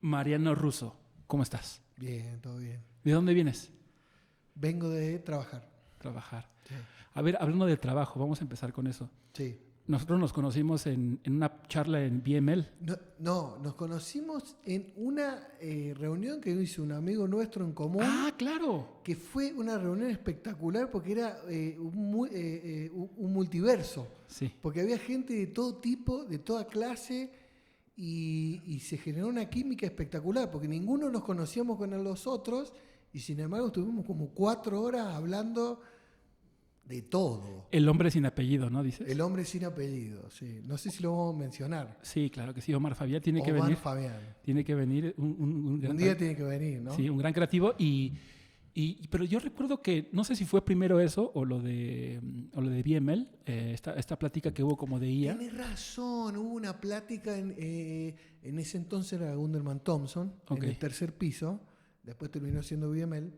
Mariano Russo, ¿cómo estás? Bien, todo bien. ¿De dónde vienes? Vengo de trabajar. Trabajar. Sí. A ver, hablando de trabajo, vamos a empezar con eso. Sí. Nosotros nos conocimos en una charla en BML. No, nos conocimos en una reunión que hizo un amigo nuestro en común. ¡Ah, claro! Que fue una reunión espectacular porque era un multiverso. Sí. Porque había gente de todo tipo, de toda clase, y se generó una química espectacular, porque ninguno nos conocíamos con los otros, y sin embargo estuvimos como 4 horas hablando de todo. El hombre sin apellido, ¿no? Dices. El hombre sin apellido, sí. No sé si lo vamos a mencionar. Sí, claro que sí. Omar Fabián tiene que Omar venir. Fabián. Tiene que venir un gran Un día tiene que venir, ¿no? Sí, un gran creativo. Pero yo recuerdo que, no sé si fue primero eso o lo de BML, esta plática que hubo como de IA. Tienes razón, hubo una plática en ese entonces era Gunderman Thompson, Ok. en el tercer piso, después terminó siendo BML,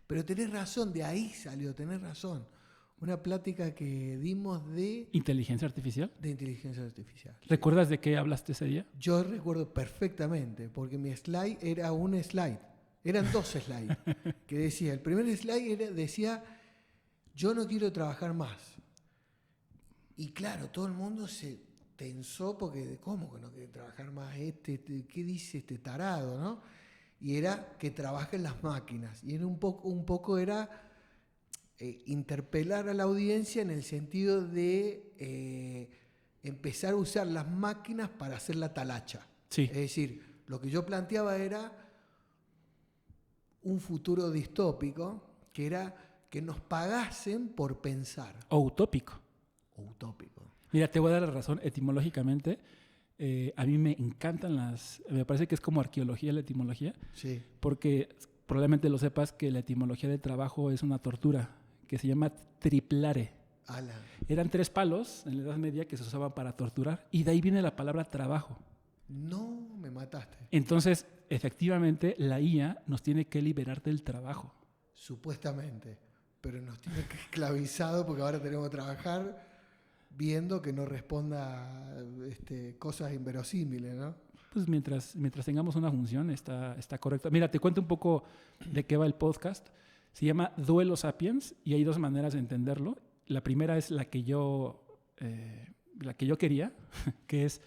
pero tenés razón, de ahí salió, tenés razón. Una plática que dimos de ¿Inteligencia artificial? inteligencia artificial. ¿Recuerdas de qué hablaste ese día? Yo recuerdo perfectamente, porque mi slide era un slide, eran 2 slides, que decía, el primer slide decía, yo no quiero trabajar más. Y claro, todo el mundo se tensó porque, ¿cómo que no quiere trabajar más ¿qué dice este tarado, no? Y era que trabajen las máquinas. Y era un poco era interpelar a la audiencia en el sentido de empezar a usar las máquinas para hacer la talacha. Sí. Es decir, lo que yo planteaba era un futuro distópico, que era que nos pagasen por pensar. O utópico. O utópico. Mira, te voy a dar la razón etimológicamente. A mí me encantan me parece que es como arqueología la etimología, Sí. porque probablemente lo sepas que la etimología del trabajo es una tortura que se llama triplare. Ala. Eran 3 palos en la Edad Media que se usaban para torturar y de ahí viene la palabra trabajo. No, me mataste. Entonces, efectivamente, la IA nos tiene que liberar del trabajo. Supuestamente. Pero nos tiene que esclavizado porque ahora tenemos que trabajar viendo que no responda cosas inverosímiles, ¿no? Pues mientras tengamos una función está correcto. Mira, te cuento un poco de qué va el podcast. Se llama Duelo Sapiens y hay 2 maneras de entenderlo. La primera es la que yo quería, que es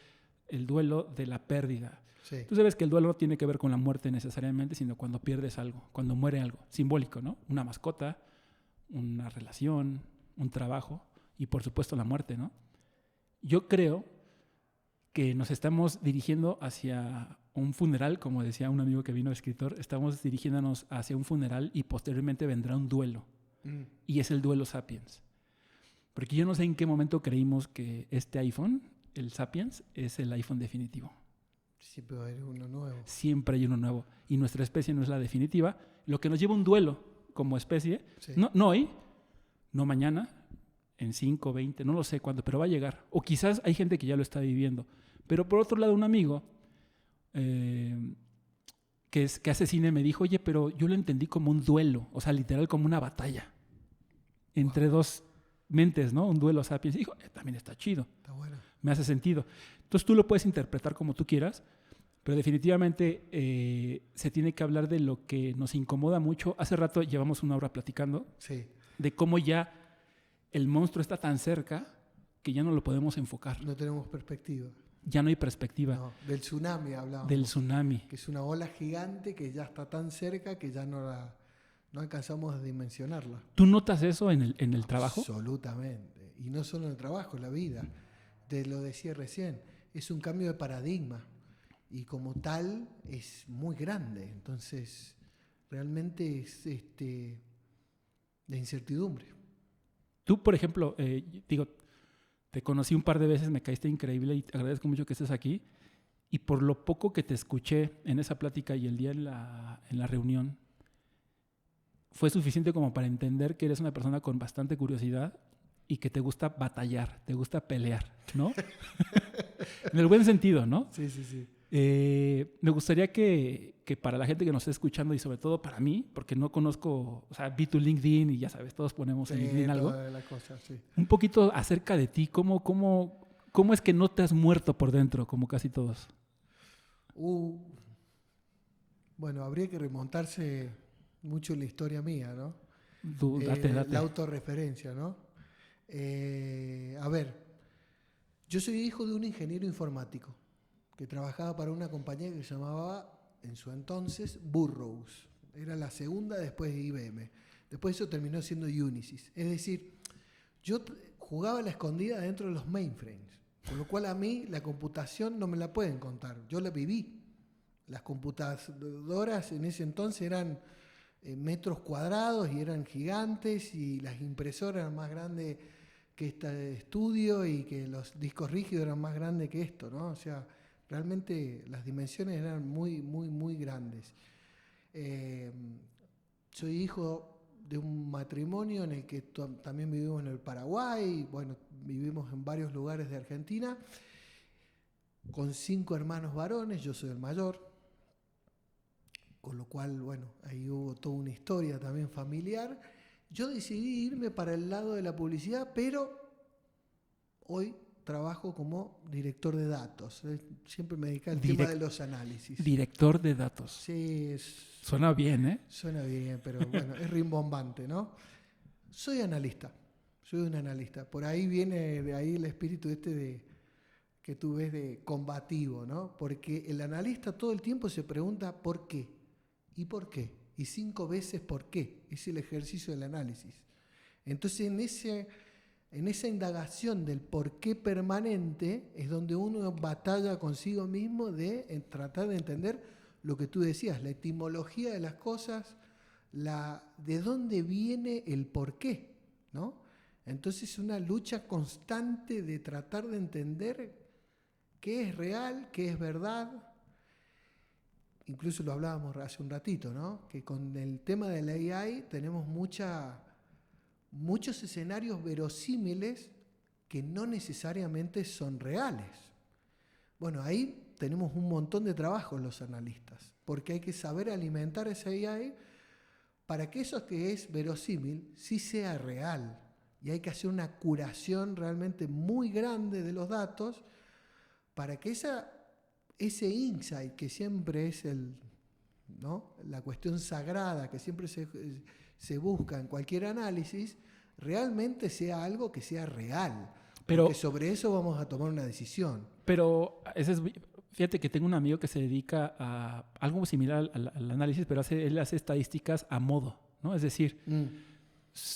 el duelo de la pérdida. Sí. Tú sabes que el duelo no tiene que ver con la muerte necesariamente, sino cuando pierdes algo, cuando muere algo, simbólico, ¿no? Una mascota, una relación, un trabajo y por supuesto la muerte, ¿no? Yo creo que nos estamos dirigiendo hacia un funeral, como decía un amigo que vino, escritor, estamos dirigiéndonos hacia un funeral y posteriormente vendrá un duelo. Y es el duelo Sapiens. Porque yo no sé en qué momento creímos que este iPhone, el Sapiens, es el iPhone definitivo. Siempre va a haber uno nuevo. Siempre hay uno nuevo. Y nuestra especie no es la definitiva. Lo que nos lleva a un duelo como especie, Sí. no hoy, no mañana, en 5, 20, no lo sé cuándo, pero va a llegar. O quizás hay gente que ya lo está viviendo. Pero por otro lado, un amigo que hace cine me dijo, oye, pero yo lo entendí como un duelo, o sea, literal como una batalla entre 2 mentes, ¿no? Un duelo Sapiens. Y dijo, también está chido. Está bueno. Me hace sentido. Entonces tú lo puedes interpretar como tú quieras, pero definitivamente se tiene que hablar de lo que nos incomoda mucho. Hace rato llevamos 1 hora platicando Sí. de cómo ya el monstruo está tan cerca que ya no lo podemos enfocar. No tenemos perspectiva. Ya no hay perspectiva. No, del tsunami hablábamos. Del tsunami. Que es una ola gigante que ya está tan cerca que ya no alcanzamos a dimensionarla. ¿Tú notas eso en el trabajo? Absolutamente. Y no solo en el trabajo, en la vida. Te lo decía recién. Es un cambio de paradigma. Y como tal es muy grande. Entonces, realmente es de incertidumbre. Tú, por ejemplo, te conocí un par de veces, me caíste increíble y te agradezco mucho que estés aquí. Y por lo poco que te escuché en esa plática y el día en la reunión, fue suficiente como para entender que eres una persona con bastante curiosidad y que te gusta batallar, te gusta pelear, ¿no? En el buen sentido, ¿no? Sí, sí, sí. Me gustaría que para la gente que nos esté escuchando y sobre todo para mí, porque no conozco, o sea, vi tu LinkedIn y ya sabes, todos ponemos en LinkedIn algo, Toda la cosa, sí. un poquito acerca de ti, ¿cómo es que no te has muerto por dentro como casi todos? Bueno, habría que remontarse mucho en la historia mía, ¿no? Date. La autorreferencia, ¿no? A ver, yo soy hijo de un ingeniero informático que trabajaba para una compañía que se llamaba, en su entonces, Burroughs. Era la segunda después de IBM. Después eso terminó siendo Unisys. Es decir, yo jugaba a la escondida dentro de los mainframes, con lo cual a mí la computación no me la pueden contar. Yo la viví. Las computadoras en ese entonces eran metros cuadrados y eran gigantes, y las impresoras eran más grandes que este estudio, y que los discos rígidos eran más grandes que esto, ¿no? O sea, realmente las dimensiones eran muy, muy, muy grandes. Soy hijo de un matrimonio en el que también vivimos en el Paraguay, bueno, vivimos en varios lugares de Argentina, con 5 hermanos varones, yo soy el mayor, con lo cual, bueno, ahí hubo toda una historia también familiar. Yo decidí irme para el lado de la publicidad, pero hoy trabajo como director de datos. Siempre me dediqué al tema de los análisis. Director de datos. Sí, suena bien, ¿eh? Suena bien, pero bueno, es rimbombante, ¿no? Soy analista, soy un analista. Por ahí viene de ahí el espíritu que tú ves de combativo, ¿no? Porque el analista todo el tiempo se pregunta ¿por qué? ¿Y por qué? Y 5 veces ¿por qué? Es el ejercicio del análisis. Entonces, en esa indagación del por qué permanente es donde uno batalla consigo mismo de tratar de entender lo que tú decías, la etimología de las cosas, de dónde viene el por qué, ¿no? Entonces es una lucha constante de tratar de entender qué es real, qué es verdad. Incluso lo hablábamos hace un ratito, ¿no? Que con el tema de la AI tenemos muchos escenarios verosímiles que no necesariamente son reales. Bueno, ahí tenemos un montón de trabajo los analistas, porque hay que saber alimentar esa AI para que eso que es verosímil sí sea real. Y hay que hacer una curación realmente muy grande de los datos para que ese insight que siempre es ¿no? la cuestión sagrada que siempre se busca en cualquier análisis, realmente sea algo que sea real. Porque sobre eso vamos a tomar una decisión. Pero fíjate que tengo un amigo que se dedica a algo similar al análisis, pero él hace estadísticas a modo, ¿no? Es decir,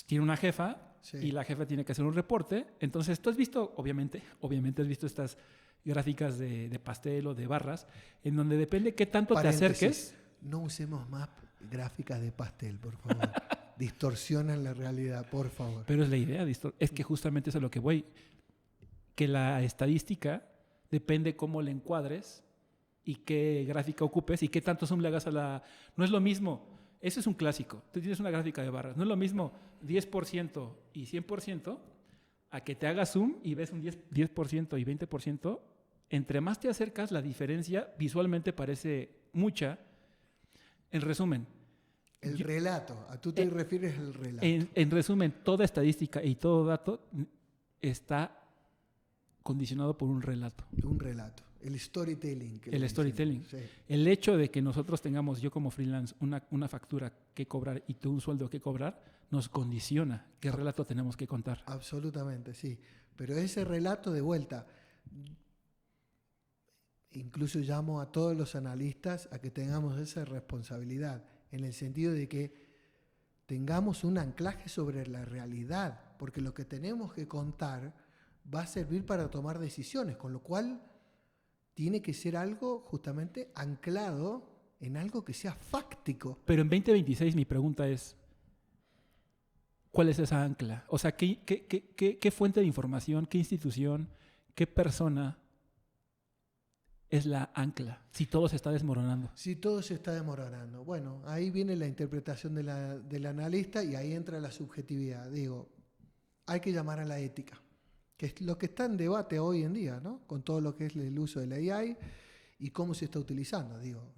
tiene una jefa, sí, y la jefa tiene que hacer un reporte. Entonces, tú has visto, obviamente has visto estas gráficas de pastel o de barras, en donde depende qué tanto te acerques. No usemos más gráficas de pastel, por favor. Distorsionan la realidad, por favor. Pero es la idea, es que justamente eso es a lo que voy. Que la estadística depende cómo la encuadres y qué gráfica ocupes y qué tanto zoom le hagas a la... No es lo mismo, eso es un clásico. Tú tienes una gráfica de barras. No es lo mismo 10% y 100% a que te hagas zoom y ves un 10% y 20%. Entre más te acercas, la diferencia visualmente parece mucha. En resumen... El relato, a tú te refieres al relato. En resumen, toda estadística y todo dato está condicionado por un relato. Un relato, el storytelling. El storytelling. Sí. El hecho de que nosotros tengamos, yo como freelance, una factura que cobrar y tú un sueldo que cobrar, nos condiciona qué relato tenemos que contar. Absolutamente, sí. Pero ese relato de vuelta, incluso llamo a todos los analistas a que tengamos esa responsabilidad, en el sentido de que tengamos un anclaje sobre la realidad, porque lo que tenemos que contar va a servir para tomar decisiones, con lo cual tiene que ser algo justamente anclado en algo que sea fáctico. Pero en 2026 mi pregunta es, ¿cuál es esa ancla? O sea, ¿qué fuente de información, qué institución, qué persona es la ancla si todo se está desmoronando? Si todo se está desmoronando. Bueno, ahí viene la interpretación del analista y ahí entra la subjetividad. Digo, hay que llamar a la ética, que es lo que está en debate hoy en día, ¿no? Con todo lo que es el uso de la AI y cómo se está utilizando. Digo,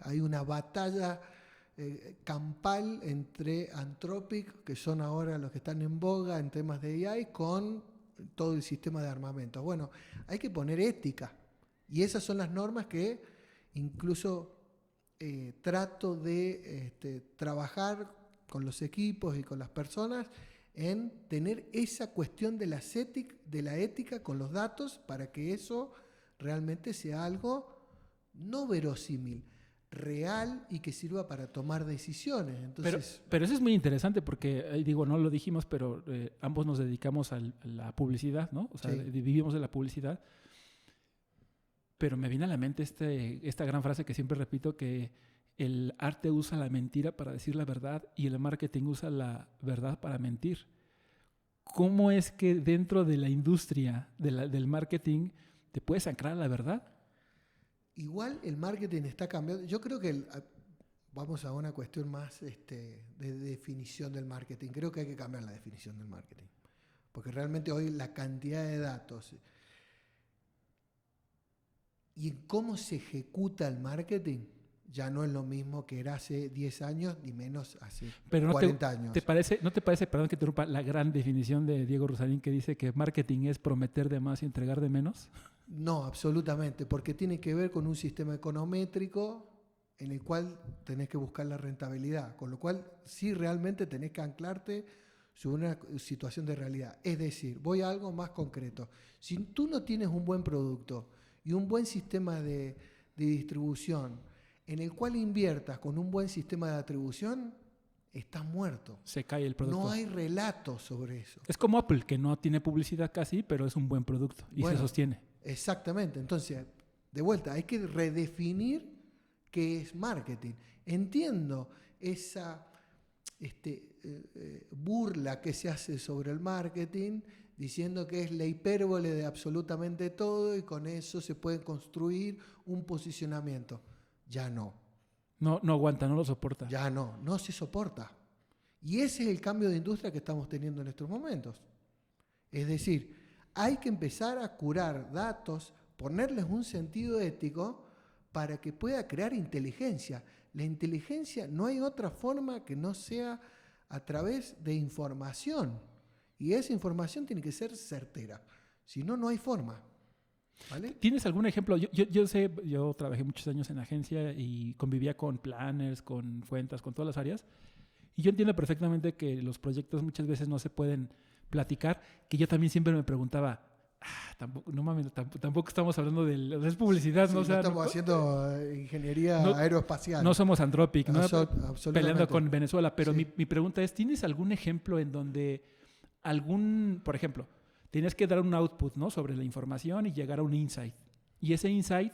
hay una batalla campal entre Anthropic, que son ahora los que están en boga en temas de AI, con todo el sistema de armamentos. Bueno, hay que poner ética. Y esas son las normas que incluso trato de trabajar con los equipos y con las personas en tener esa cuestión de la ética con los datos para que eso realmente sea algo no verosímil, real y que sirva para tomar decisiones. Entonces, pero eso es muy interesante porque, digo, no lo dijimos, pero ambos nos dedicamos a la publicidad, ¿no? O sea, sí. vivimos de la publicidad. Pero me viene a la mente esta gran frase que siempre repito, que el arte usa la mentira para decir la verdad y el marketing usa la verdad para mentir. ¿Cómo es que dentro de la industria del marketing te puedes anclar a la verdad? Igual el marketing está cambiando. Yo creo que vamos a una cuestión más de definición del marketing. Creo que hay que cambiar la definición del marketing. Porque realmente hoy la cantidad de datos y en cómo se ejecuta el marketing ya no es lo mismo que era hace 10 años ni menos hace 40 años. ¿No te parece, perdón que te interrumpa, la gran definición de Diego Rusarín que dice que marketing es prometer de más y entregar de menos? No, absolutamente, porque tiene que ver con un sistema econométrico en el cual tenés que buscar la rentabilidad, con lo cual sí realmente tenés que anclarte sobre una situación de realidad. Es decir, voy a algo más concreto. Si tú no tienes un buen producto y un buen sistema de distribución en el cual inviertas con un buen sistema de atribución, estás muerto. Se cae el producto. No hay relato sobre eso. Es como Apple, que no tiene publicidad casi, pero es un buen producto y se sostiene. Exactamente. Entonces, de vuelta, hay que redefinir qué es marketing. Entiendo esa burla que se hace sobre el marketing, diciendo que es la hipérbole de absolutamente todo y con eso se puede construir un posicionamiento. Ya no. No aguanta, no lo soporta. Ya no se soporta. Y ese es el cambio de industria que estamos teniendo en estos momentos. Es decir, hay que empezar a curar datos, ponerles un sentido ético para que pueda crear inteligencia. La inteligencia no hay otra forma que no sea a través de información. Y esa información tiene que ser certera. Si no, no hay forma. ¿Vale? ¿Tienes algún ejemplo? Yo trabajé muchos años en agencia y convivía con planners, con cuentas, con todas las áreas. Y yo entiendo perfectamente que los proyectos muchas veces no se pueden platicar, que yo también siempre me preguntaba, tampoco estamos hablando de es publicidad, sí, ¿no? O sea, estamos haciendo ingeniería aeroespacial. No somos Anthropic, ¿no? Absolutamente. Peleando con Venezuela, pero sí. mi pregunta es, ¿tienes algún ejemplo en donde por ejemplo, tienes que dar un output, ¿no?, sobre la información y llegar a un insight? Y ese insight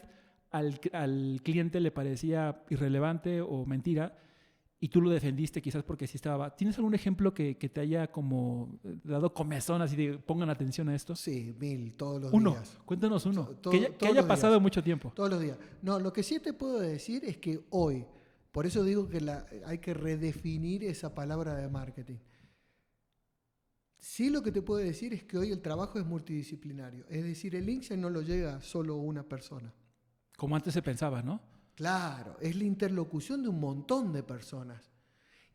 al cliente le parecía irrelevante o mentira y tú lo defendiste quizás porque sí estaba. ¿Tienes algún ejemplo que te haya como dado comezón así de pongan atención a esto? Sí, 1000, todos los uno. días. Cuéntanos uno. Que todos haya los pasado días. mucho tiempo. Todos los días. No, lo que sí te puedo decir es que hoy, por eso digo que hay que redefinir esa palabra de marketing. Sí, lo que te puedo decir es que hoy el trabajo es multidisciplinario. Es decir, el insight no lo llega solo una persona. Como antes se pensaba, ¿no? Claro, es la interlocución de un montón de personas.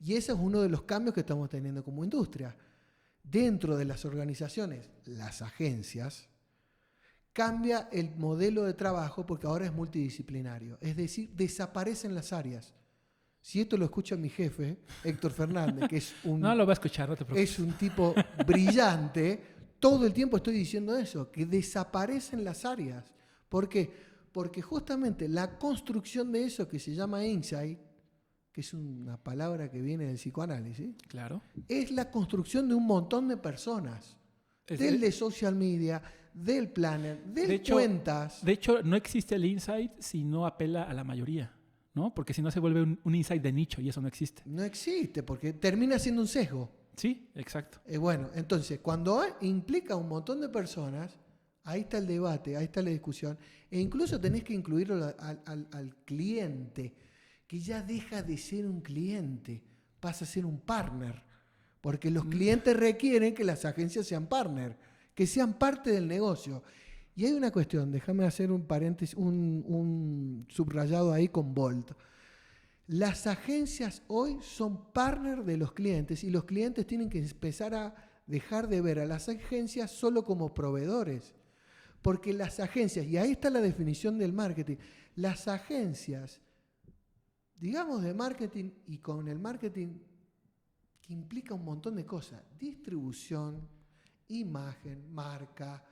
Y ese es uno de los cambios que estamos teniendo como industria. Dentro de las organizaciones, las agencias, cambia el modelo de trabajo porque ahora es multidisciplinario. Es decir, desaparecen las áreas. Si esto lo escucha mi jefe, Héctor Fernández, que es no lo va a escuchar, no te preocupes. Es un tipo brillante, todo el tiempo estoy diciendo eso, que desaparecen las áreas. ¿Por qué? Porque justamente la construcción de eso que se llama insight, que es una palabra que viene del psicoanálisis, claro, es la construcción de un montón de personas. Del de social media, del planner, del cuentas. De hecho, no existe el insight si no apela a la mayoría, ¿no? Porque si no se vuelve un insight de nicho y eso no existe. No existe, porque termina siendo un sesgo. Sí, exacto. Bueno, entonces, cuando implica un montón de personas, ahí está el debate, ahí está la discusión, e incluso tenés que incluirlo al cliente, que ya deja de ser un cliente, pasa a ser un partner, porque los clientes requieren que las agencias sean partner, que sean parte del negocio. Y hay una cuestión, déjame hacer un paréntesis, un subrayado ahí con bold. Las agencias hoy son partner de los clientes y los clientes tienen que empezar a dejar de ver a las agencias solo como proveedores. Porque las agencias, y ahí está la definición del marketing, las agencias digamos de marketing, y con el marketing que implica un montón de cosas: distribución, imagen, marca,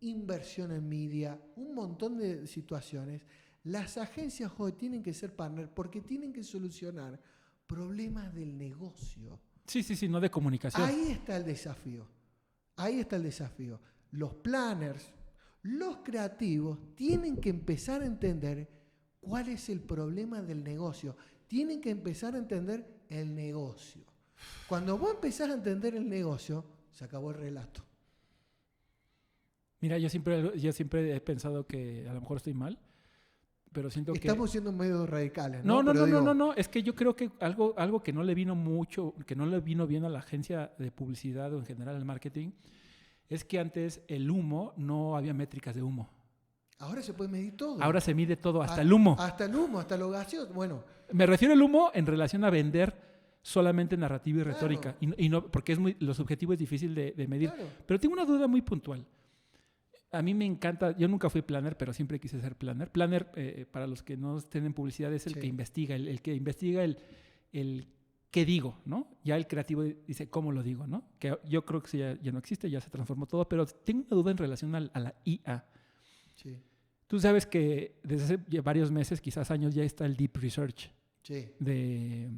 inversión en media, un montón de situaciones. Las agencias hoy tienen que ser partners porque tienen que solucionar problemas del negocio. Sí, no de comunicación. Ahí está el desafío. Ahí está el desafío. Los planners, los creativos, tienen que empezar a entender cuál es el problema del negocio. Tienen que empezar a entender el negocio. Cuando vos empezás a entender el negocio, se acabó el relato. Mira, yo siempre he pensado que a lo mejor estoy mal, pero siento que... Estamos siendo medio radicales, No, ¿no? No. Es que yo creo que algo que no le vino mucho, que no le vino bien a la agencia de publicidad o en general al marketing, es que antes el humo no había métricas de humo. Ahora se puede medir todo. Ahora se mide todo, hasta el humo. Hasta el humo, hasta lo gaseoso. Bueno. Me refiero al humo en relación a vender solamente narrativa y Claro. retórica. Y no, porque lo subjetivo es difícil de medir. Claro. Pero tengo una duda muy puntual. A mí me encanta, yo nunca fui planner, pero siempre quise ser planner. Planner, para los que no estén en publicidad, es el Sí. que investiga, el que investiga el qué digo, ¿no? Ya el creativo dice cómo lo digo, ¿no? Que yo creo que ya no existe, ya se transformó todo, pero tengo una duda en relación a la IA. Sí. Tú sabes que desde hace varios meses, quizás años, ya está el Deep Research. Sí. De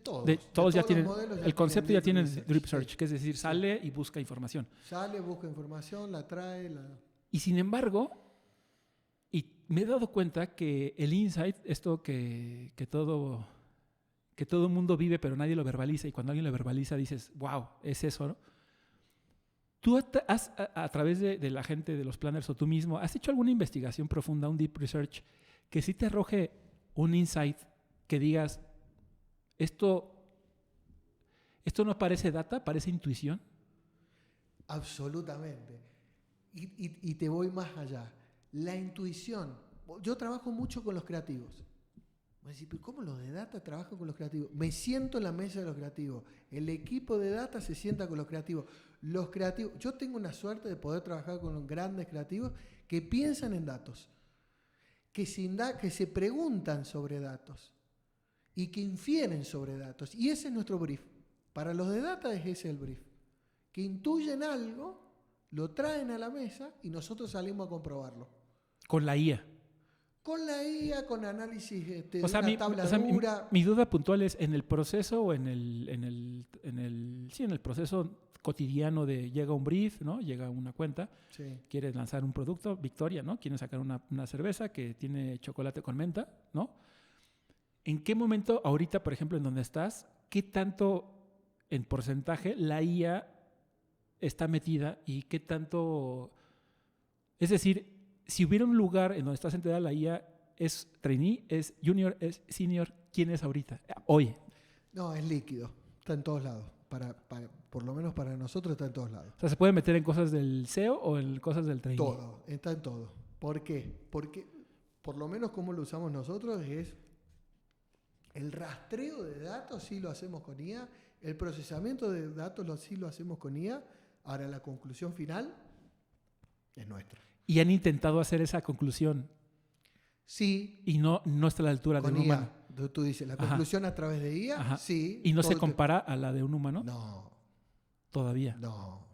todos ya tienen, los el concepto ya tiene Deep sí. Research, que es decir, sale y busca información. Sale, busca información, la trae, Y sin embargo, y me he dado cuenta que el insight, esto que todo el mundo vive pero nadie lo verbaliza, y cuando alguien lo verbaliza dices, wow, es eso, ¿no? Tú has, a través de la gente, de los planners o tú mismo, ¿has hecho alguna investigación profunda, un deep research, que sí te arroje un insight que digas, esto no parece data, parece intuición? Absolutamente. Y te voy más allá. La intuición. Yo trabajo mucho con los creativos. Voy a decir, ¿pero cómo los de data trabajan con los creativos? Me siento en la mesa de los creativos. El equipo de data se sienta con los creativos. Los creativos. Yo tengo una suerte de poder trabajar con los grandes creativos que piensan en datos, que se preguntan sobre datos y que infieren sobre datos. Y ese es nuestro brief. Para los de data es ese el brief. Que intuyen algo, lo traen a la mesa y nosotros salimos a comprobarlo. Con la IA. Con la IA, con análisis de O sea, una tabla dura. mi duda puntual es en el proceso o en el proceso cotidiano de llega un brief, ¿no? Llega una cuenta, Sí. quieres lanzar un producto, Victoria, ¿no? Quieres sacar una cerveza que tiene chocolate con menta, ¿no? ¿En qué momento, ahorita, por ejemplo, en donde estás, qué tanto en porcentaje la IA está metida y qué tanto... Es decir, si hubiera un lugar en donde está sentada la IA, ¿es trainee, es junior, es senior? ¿Quién es ahorita? Hoy. No, es líquido. Está en todos lados. Por lo menos para nosotros está en todos lados. O sea, ¿se puede meter en cosas del SEO o en cosas del trainee? Todo. Está en todo. ¿Por qué? Porque, por lo menos como lo usamos nosotros, es el rastreo de datos, sí lo hacemos con IA. El procesamiento de datos, sí lo hacemos con IA. Ahora, la conclusión final es nuestra. Y han intentado hacer esa conclusión. Sí. Y no está a la altura de un IA. humano. Tú dices, la conclusión a través de IA, Ajá. sí. ¿Y no se compara a la de un humano? No. Todavía. No.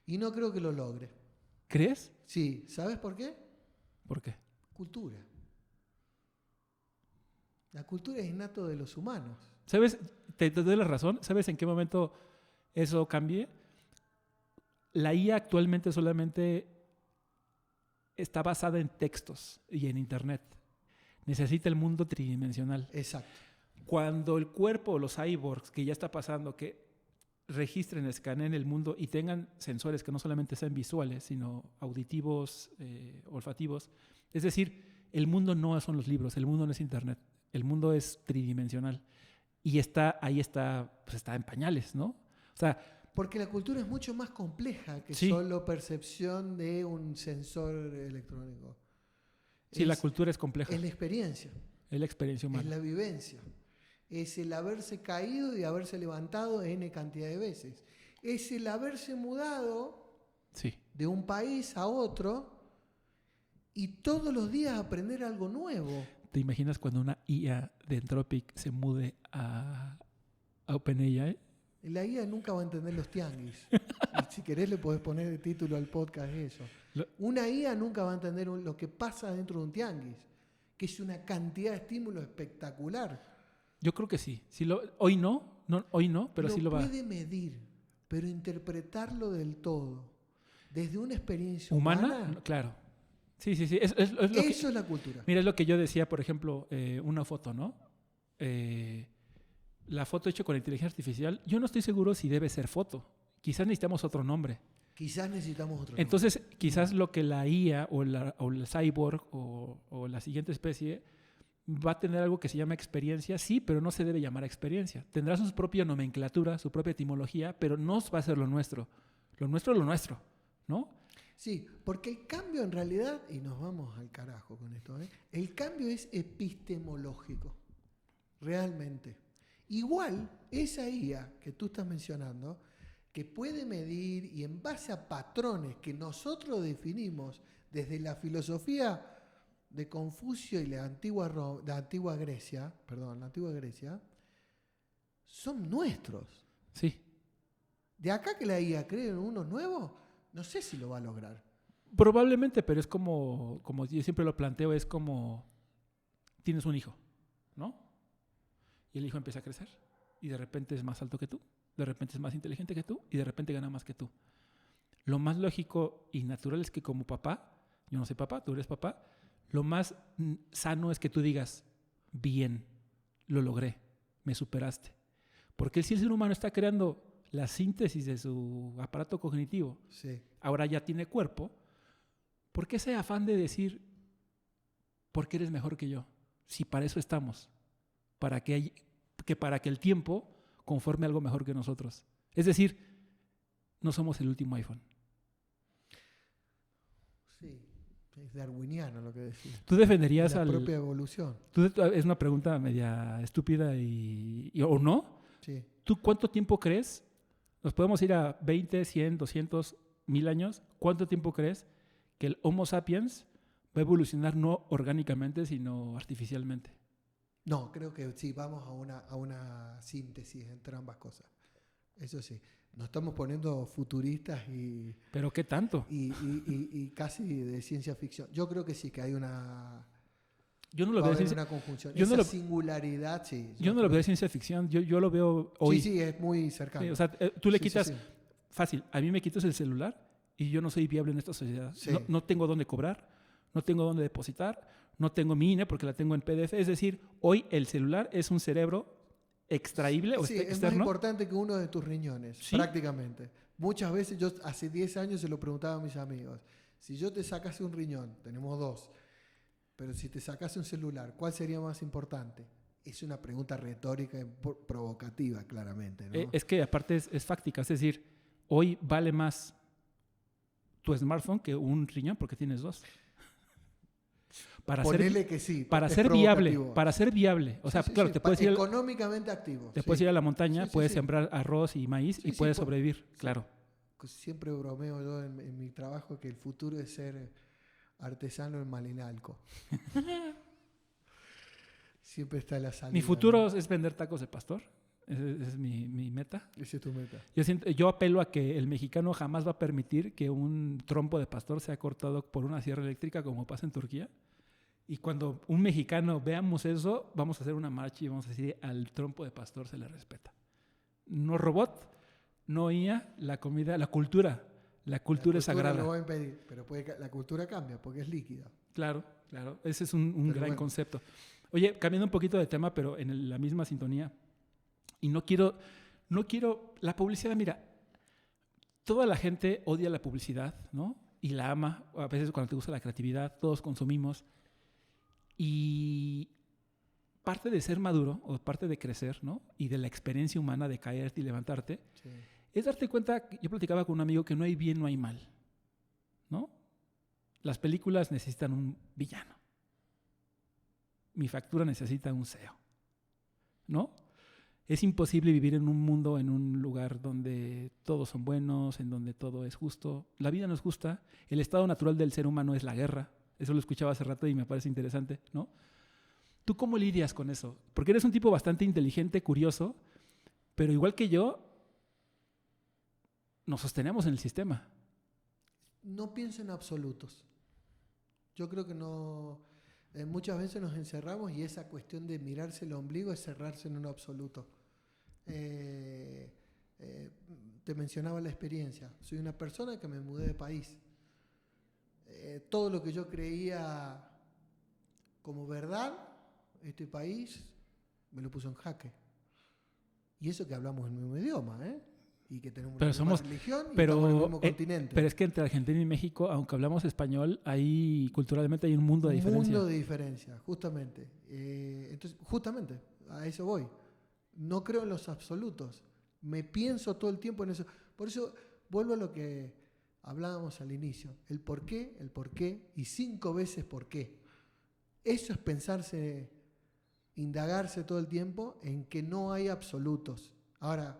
Y no creo que lo logre. ¿Crees? Sí. ¿Sabes por qué? ¿Por qué? Cultura. La cultura es innato de los humanos. ¿Sabes? Te doy la razón. ¿Sabes en qué momento eso cambie? La IA actualmente solamente está basada en textos y en internet. Necesita el mundo tridimensional. Exacto. Cuando el cuerpo, los cyborgs, que ya está pasando, que registren, escaneen el mundo y tengan sensores que no solamente sean visuales, sino auditivos, olfativos. Es decir, el mundo no son los libros, el mundo no es internet, el mundo es tridimensional. Y ahí está en pañales, ¿no? O sea, porque la cultura es mucho más compleja que sí. Solo percepción de un sensor electrónico. Sí, la cultura es compleja. Es la experiencia. Es la experiencia humana. Es la vivencia. Es el haberse caído y haberse levantado N cantidad de veces. Es el haberse mudado de un país a otro y todos los días aprender algo nuevo. te imaginas cuando una IA de Anthropic se mude a OpenAI? La IA nunca va a entender los tianguis. Y si querés le podés poner el título al podcast de eso. Una IA nunca va a entender lo que pasa dentro de un tianguis, que es una cantidad de estímulos espectacular. Yo creo que sí. Hoy no, pero sí lo va. Lo puede medir, pero interpretarlo del todo, desde una experiencia ¿Humana? humana. Claro. Sí. Eso Es la cultura. Mira, es lo que yo decía, por ejemplo, una foto, ¿no? La foto hecha con inteligencia artificial, yo no estoy seguro si debe ser foto. Quizás necesitamos otro nombre. Quizás necesitamos otro Entonces, quizás lo que la IA o el cyborg o la siguiente especie va a tener algo que se llama experiencia, sí, pero no se debe llamar experiencia. Tendrá su propia nomenclatura, su propia etimología, pero no va a ser lo nuestro. Lo nuestro es lo nuestro, ¿no? Sí, porque el cambio en realidad, y nos vamos al carajo con esto, el cambio es epistemológico, realmente. Igual, esa IA que tú estás mencionando, que puede medir y en base a patrones que nosotros definimos desde la filosofía de Confucio y la antigua Grecia, son nuestros. Sí. De acá que la IA cree en unos nuevos, no sé si lo va a lograr. Probablemente, pero es como yo siempre lo planteo, es como tienes un hijo, ¿no? Y el hijo empieza a crecer y de repente es más alto que tú, de repente es más inteligente que tú y de repente gana más que tú. Lo más lógico y natural es que como papá, yo no soy papá, tú eres papá, lo más sano es que tú digas, bien, lo logré, me superaste. Porque si el ser humano está creando la síntesis de su aparato cognitivo, sí, ahora ya tiene cuerpo, ¿por qué ese afán de decir, ¿por qué eres mejor que yo? Si para eso estamos, para que el tiempo conforme algo mejor que nosotros. Es decir, no somos el último iPhone. Sí, es darwiniano lo que decís. ¿Tú defenderías la propia evolución? Es una pregunta media estúpida o no. Sí. ¿Tú cuánto tiempo crees? Nos podemos ir a 20, 100, 200, 1000 años. ¿Cuánto tiempo crees que el Homo sapiens va a evolucionar no orgánicamente, sino artificialmente? No, creo que sí, vamos a una síntesis entre ambas cosas. Eso sí, nos estamos poniendo futuristas y... ¿Pero qué tanto? Y casi de ciencia ficción. Yo creo que sí, que hay una... Yo no lo veo una conjunción. Singularidad, sí. Yo no lo veo de ciencia ficción, yo lo veo hoy. Sí, es muy cercano. Sí, o sea, tú le quitas... Fácil, a mí me quitas el celular y yo no soy viable en esta sociedad. Sí. No tengo dónde cobrar, no tengo dónde depositar, no tengo mi INE porque la tengo en PDF. Es decir, hoy el celular es un cerebro extraíble o externo. Es más importante que uno de tus riñones, ¿sí? Prácticamente. Muchas veces, yo hace 10 años se lo preguntaba a mis amigos. Si yo te sacase un riñón, tenemos 2, pero si te sacase un celular, ¿cuál sería más importante? Es una pregunta retórica y provocativa, claramente, ¿no? Es que aparte es fáctica, es decir, hoy vale más tu smartphone que un riñón porque tienes 2. Para ser viable. O sea, claro, te puedes ir económicamente activo. Te puedes ir a la montaña, puedes sembrar arroz y maíz y puedes sobrevivir, claro. Siempre bromeo yo en mi trabajo que el futuro es ser artesano en Malinalco. Siempre está la salida. Mi futuro es vender tacos de pastor. Esa es mi meta. Esa es tu meta. Yo apelo a que el mexicano jamás va a permitir que un trompo de pastor sea cortado por una sierra eléctrica como pasa en Turquía. Y cuando un mexicano veamos eso, vamos a hacer una marcha y vamos a decir al trompo de pastor se le respeta. No robot, no IA, la comida, la cultura. La cultura es sagrada. Lo va a impedir, pero la cultura cambia porque es líquida. Claro. Ese es un gran concepto. Oye, cambiando un poquito de tema, pero en la misma sintonía. Y no quiero, la publicidad, mira, toda la gente odia la publicidad, ¿no? Y la ama, a veces cuando te gusta la creatividad, todos consumimos. Y parte de ser maduro, o parte de crecer, ¿no? Y de la experiencia humana de caerte y levantarte, sí, es darte cuenta, yo platicaba con un amigo que no hay bien, no hay mal, ¿no? Las películas necesitan un villano. Mi factura necesita un CEO, ¿no? Es imposible vivir en un mundo, en un lugar donde todos son buenos, en donde todo es justo. La vida no es justa. El estado natural del ser humano es la guerra. Eso lo escuchaba hace rato y me parece interesante, ¿no? ¿Tú cómo lidias con eso? Porque eres un tipo bastante inteligente, curioso, pero igual que yo, nos sostenemos en el sistema. No pienso en absolutos. Yo creo que no. Muchas veces nos encerramos y esa cuestión de mirarse el ombligo es cerrarse en un absoluto. Te mencionaba la experiencia. Soy una persona que me mudé de país. Todo lo que yo creía como verdad, este país me lo puso en jaque. Y eso que hablamos el mismo idioma, y que tenemos la misma religión y estamos en el mismo continente. Pero es que entre Argentina y México, aunque hablamos español, culturalmente hay un mundo de diferencia. Un mundo de diferencia, justamente. Entonces, justamente, a eso voy. No creo en los absolutos. Me pienso todo el tiempo en eso. Por eso vuelvo a lo que hablábamos al inicio. El por qué y 5 veces por qué. Eso es pensarse, indagarse todo el tiempo en que no hay absolutos. Ahora,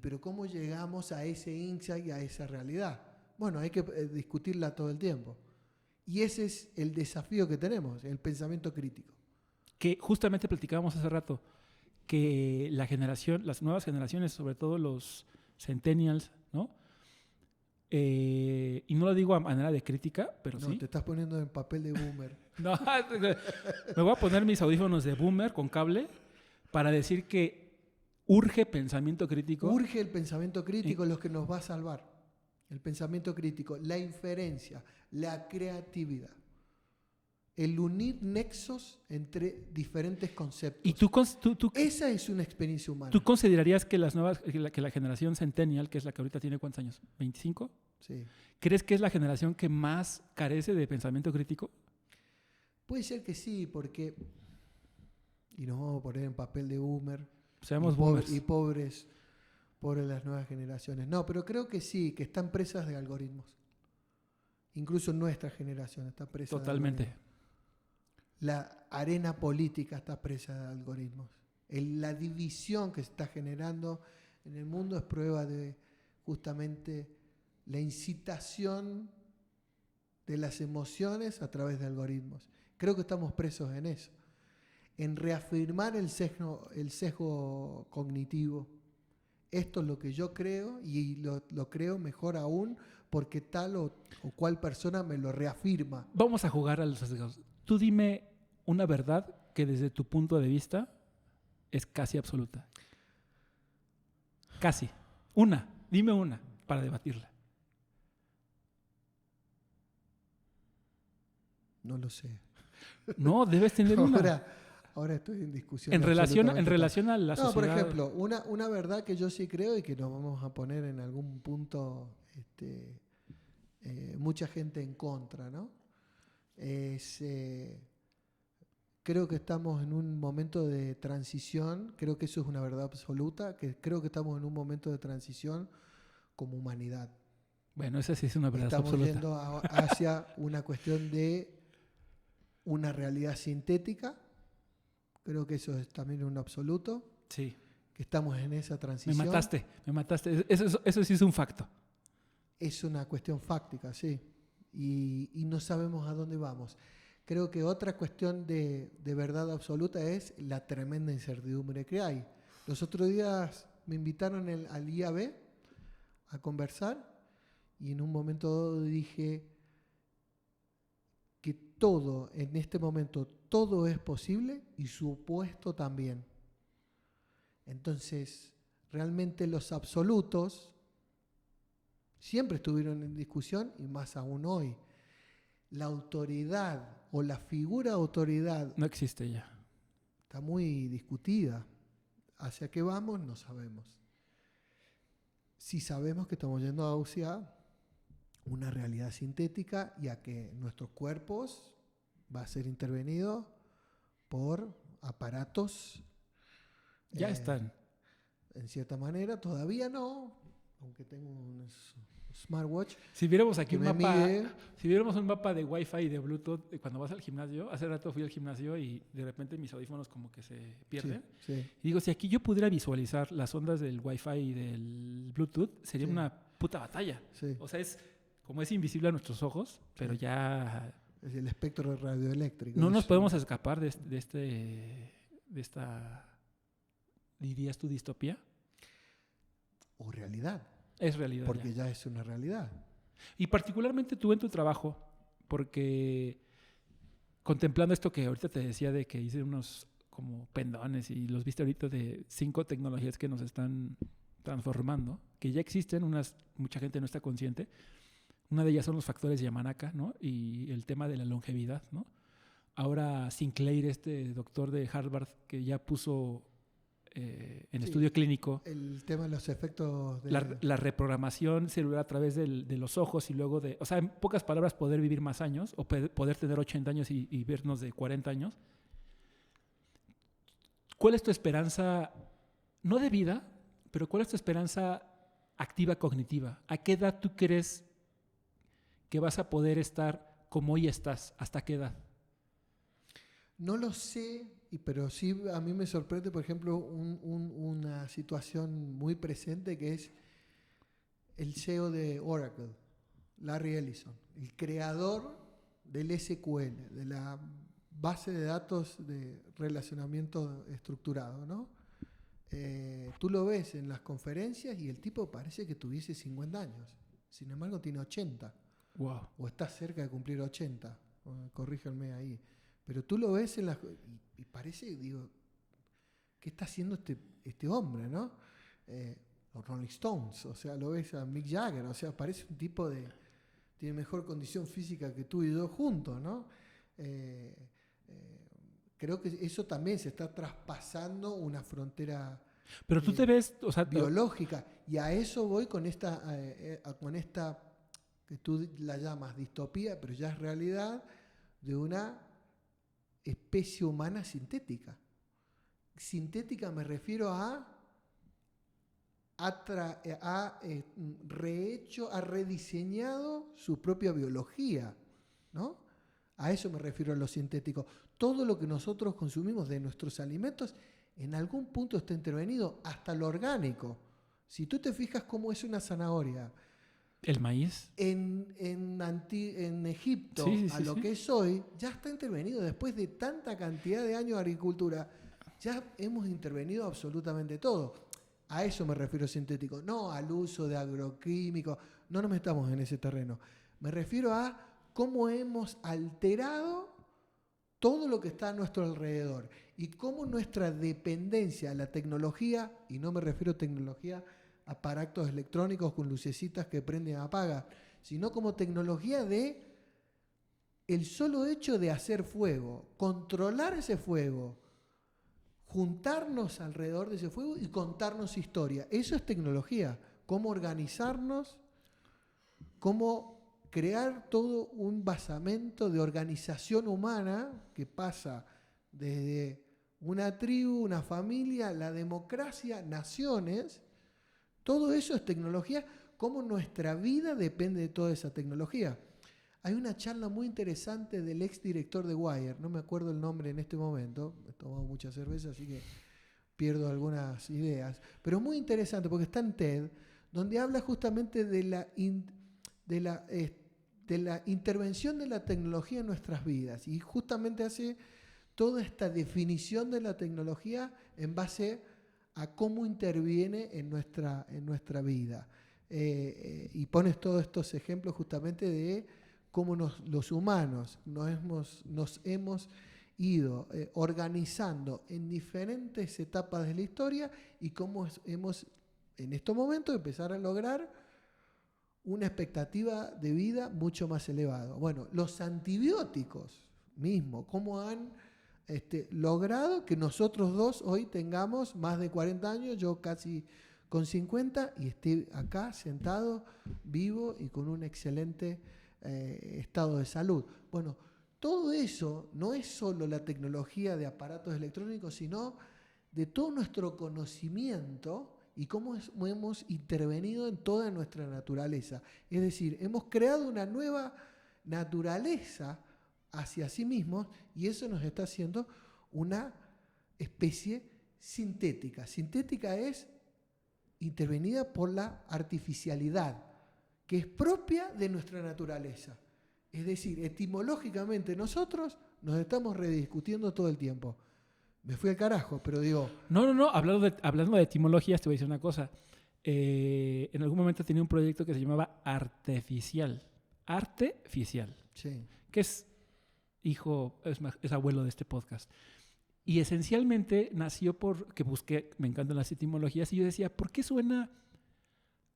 pero ¿cómo llegamos a ese insight y a esa realidad? Bueno, hay que discutirla todo el tiempo. Y ese es el desafío que tenemos, el pensamiento crítico. Que justamente platicábamos hace rato, que las nuevas generaciones, sobre todo los centennials, ¿no? Y no lo digo a manera de crítica, pero no, sí. Te estás poniendo en papel de boomer. No, me voy a poner mis audífonos de boomer con cable para decir que urge pensamiento crítico. Urge el pensamiento crítico, lo que nos va a salvar. El pensamiento crítico, la inferencia, la creatividad. El unir nexos entre diferentes conceptos. ¿Y esa es una experiencia humana. ¿Tú considerarías que que la generación centennial, que es la que ahorita tiene ¿cuántos años? ¿25? Sí. ¿Crees que es la generación que más carece de pensamiento crítico? Puede ser que sí, porque... Y nos vamos a poner en papel de boomer. Seamos boomers. Y pobres las nuevas generaciones. No, pero creo que sí, que están presas de algoritmos. Incluso nuestra generación está presa Totalmente. de algoritmos. La arena política está presa de algoritmos. La división que se está generando en el mundo es prueba de justamente la incitación de las emociones a través de algoritmos. Creo que estamos presos en eso. En reafirmar el sesgo cognitivo. Esto es lo que yo creo y lo creo mejor aún porque tal o cual persona me lo reafirma. Vamos a jugar a los sesgos. Tú dime una verdad que desde tu punto de vista es casi absoluta. Casi. Dime una para debatirla. No lo sé. No, debes tener una. Ahora estoy en discusión. En relación a la sociedad. No, por ejemplo, una verdad que yo sí creo y que nos vamos a poner en algún punto mucha gente en contra, ¿no? Creo que estamos en un momento de transición, creo que eso es una verdad absoluta, que creo que estamos en un momento de transición como humanidad. Bueno, esa sí es una verdad Estamos absoluta. yendo hacia una cuestión de una realidad sintética. Creo que eso es también un absoluto. Sí. Que estamos en esa transición. Me mataste. Eso sí es un facto. Es una cuestión fáctica, sí. Y no sabemos a dónde vamos. Creo que otra cuestión de verdad absoluta es la tremenda incertidumbre que hay. Los otros días me invitaron al IAB a conversar y en un momento dado dije que todo, en este momento, todo es posible y su opuesto también. Entonces, realmente los absolutos siempre estuvieron en discusión y más aún hoy. La autoridad o la figura de autoridad no existe ya. Está muy discutida. ¿Hacia qué vamos? No sabemos. Sí sabemos que estamos yendo hacia una realidad sintética y a que nuestros cuerpos va a ser intervenido por aparatos. Ya están. En cierta manera, todavía no, aunque tengo un smartwatch. Si viéramos aquí un mapa de Wi-Fi y de Bluetooth, cuando vas al gimnasio, hace rato fui al gimnasio y de repente mis audífonos como que se pierden. Sí, sí. Y digo, si aquí yo pudiera visualizar las ondas del Wi-Fi y del Bluetooth, sería una puta batalla. Sí. O sea, como es invisible a nuestros ojos, pero ya... Es el espectro radioeléctrico. No nos podemos escapar de esta, dirías tú, distopía. O realidad. Es realidad. Porque ya es una realidad. Y particularmente tú en tu trabajo, porque contemplando esto que ahorita te decía de que hice unos como pendones y los viste ahorita de 5 tecnologías que nos están transformando, que ya existen, mucha gente no está consciente. Una de ellas son los factores Yamanaka, ¿no? Y el tema de la longevidad, ¿no? Ahora Sinclair, este doctor de Harvard, que ya puso en estudio clínico el tema de los efectos de la reprogramación celular a través de los ojos y luego o sea, en pocas palabras, poder vivir más años o poder tener 80 años y vernos de 40 años. ¿Cuál es tu esperanza, no de vida, pero cuál es tu esperanza activa cognitiva? ¿A qué edad tú crees que vas a poder estar como hoy estás? ¿Hasta qué edad? No lo sé, pero sí a mí me sorprende, por ejemplo, una situación muy presente que es el CEO de Oracle, Larry Ellison, el creador del SQL, de la base de datos de relacionamiento estructurado, ¿no? Tú lo ves en las conferencias y el tipo parece que tuviese 50 años, sin embargo tiene 80. Wow. O está cerca de cumplir 80, corríjanme ahí. Pero tú lo ves y parece, digo, ¿qué está haciendo este hombre, no? Los Rolling Stones, o sea, lo ves a Mick Jagger, o sea, parece un tipo tiene mejor condición física que tú y yo juntos, ¿no? Creo que eso también se está traspasando una frontera. Pero tú te ves, o sea, biológica, y a eso voy con esta que tú la llamas distopía, pero ya es realidad, de una especie humana sintética. Sintética me refiero ha rediseñado su propia biología, ¿no? A eso me refiero a lo sintético. Todo lo que nosotros consumimos de nuestros alimentos en algún punto está intervenido, hasta lo orgánico. Si tú te fijas cómo es una zanahoria, el maíz en Egipto, lo que es hoy, ya está intervenido. Después de tanta cantidad de años de agricultura, ya hemos intervenido absolutamente todo. A eso me refiero sintético, no al uso de agroquímicos, no nos metamos en ese terreno. Me refiero a cómo hemos alterado todo lo que está a nuestro alrededor y cómo nuestra dependencia a la tecnología, y no me refiero a tecnología aparatos electrónicos con lucecitas que prenden y apagan, sino como tecnología de el solo hecho de hacer fuego, controlar ese fuego, juntarnos alrededor de ese fuego y contarnos historia. Eso es tecnología. Cómo organizarnos, cómo crear todo un basamento de organización humana que pasa desde una tribu, una familia, la democracia, naciones. Todo eso es tecnología, cómo nuestra vida depende de toda esa tecnología. Hay una charla muy interesante del exdirector de Wire, no me acuerdo el nombre en este momento, he tomado mucha cerveza, así que pierdo algunas ideas, pero muy interesante porque está en TED, donde habla justamente de la intervención de la tecnología en nuestras vidas y justamente hace toda esta definición de la tecnología en base a cómo interviene en nuestra vida. Y pones todos estos ejemplos justamente de cómo los humanos nos hemos ido organizando en diferentes etapas de la historia y cómo hemos en estos momentos empezar a lograr una expectativa de vida mucho más elevada. Bueno, los antibióticos mismos, cómo han logrado que nosotros dos hoy tengamos más de 40 años, yo casi con 50, y esté acá sentado, vivo y con un excelente estado de salud. Bueno, todo eso no es solo la tecnología de aparatos electrónicos, sino de todo nuestro conocimiento y cómo hemos intervenido en toda nuestra naturaleza. Es decir, hemos creado una nueva naturaleza hacia sí mismos y eso nos está haciendo una especie sintética. Sintética es intervenida por la artificialidad, que es propia de nuestra naturaleza. Es decir, etimológicamente nosotros nos estamos rediscutiendo todo el tiempo. Me fui al carajo, pero digo... No. Hablando de etimologías, te voy a decir una cosa. En algún momento tenía un proyecto que se llamaba Arteficial. Arteficial. Sí. Que es es abuelo de este podcast. Y esencialmente nació porque busqué, me encantan las etimologías, y yo decía, ¿por qué suena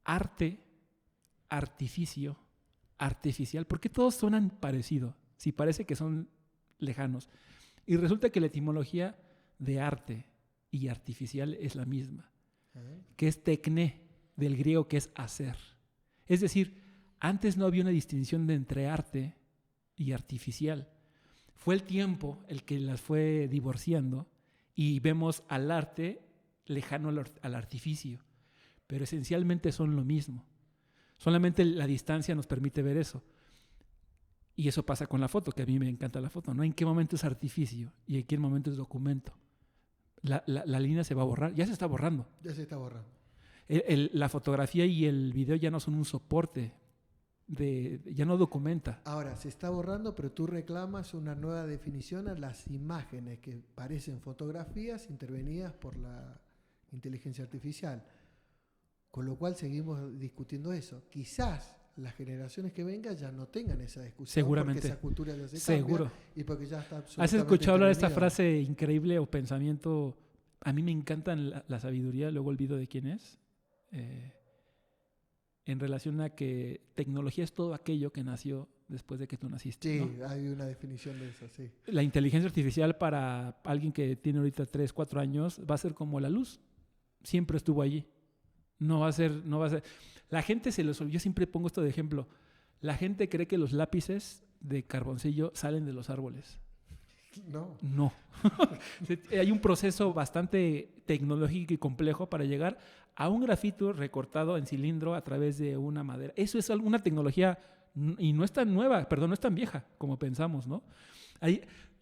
arte, artificio, artificial? ¿Por qué todos suenan parecido? Si parece que son lejanos. Y resulta que la etimología de arte y artificial es la misma, que es tekné, del griego, que es hacer. Es decir, antes no había una distinción entre arte y artificial. Fue el tiempo el que las fue divorciando y vemos al arte lejano al artificio, pero esencialmente son lo mismo. Solamente la distancia nos permite ver eso. Y eso pasa con la foto, que a mí me encanta la foto, ¿no? ¿En qué momento es artificio y en qué momento es documento? La línea se va a borrar, ya se está borrando. Ya se está borrando. La fotografía y el video ya no son un soporte, ya no documenta. Ahora, se está borrando, pero tú reclamas una nueva definición a las imágenes que parecen fotografías intervenidas por la inteligencia artificial. Con lo cual seguimos discutiendo eso. Quizás las generaciones que vengan ya no tengan esa discusión. Seguramente. Porque esa cultura ya se Seguro. cambia y porque ya está absolutamente ¿Has escuchado hablar de esta intervenida. frase increíble o pensamiento? A mí me encanta la sabiduría, luego olvido de quién es. En relación a que tecnología es todo aquello que nació después de que tú naciste. Sí, ¿no? hay una definición de eso, sí. La inteligencia artificial para alguien que tiene ahorita 3, 4 años va a ser como la luz. Siempre estuvo allí. No va a ser. La gente yo siempre pongo esto de ejemplo. La gente cree que los lápices de carboncillo salen de los árboles. No. No. Hay un proceso bastante tecnológico y complejo para llegar a un grafito recortado en cilindro a través de una madera. Eso es una tecnología, y no es tan nueva, perdón, no es tan vieja como pensamos, ¿no?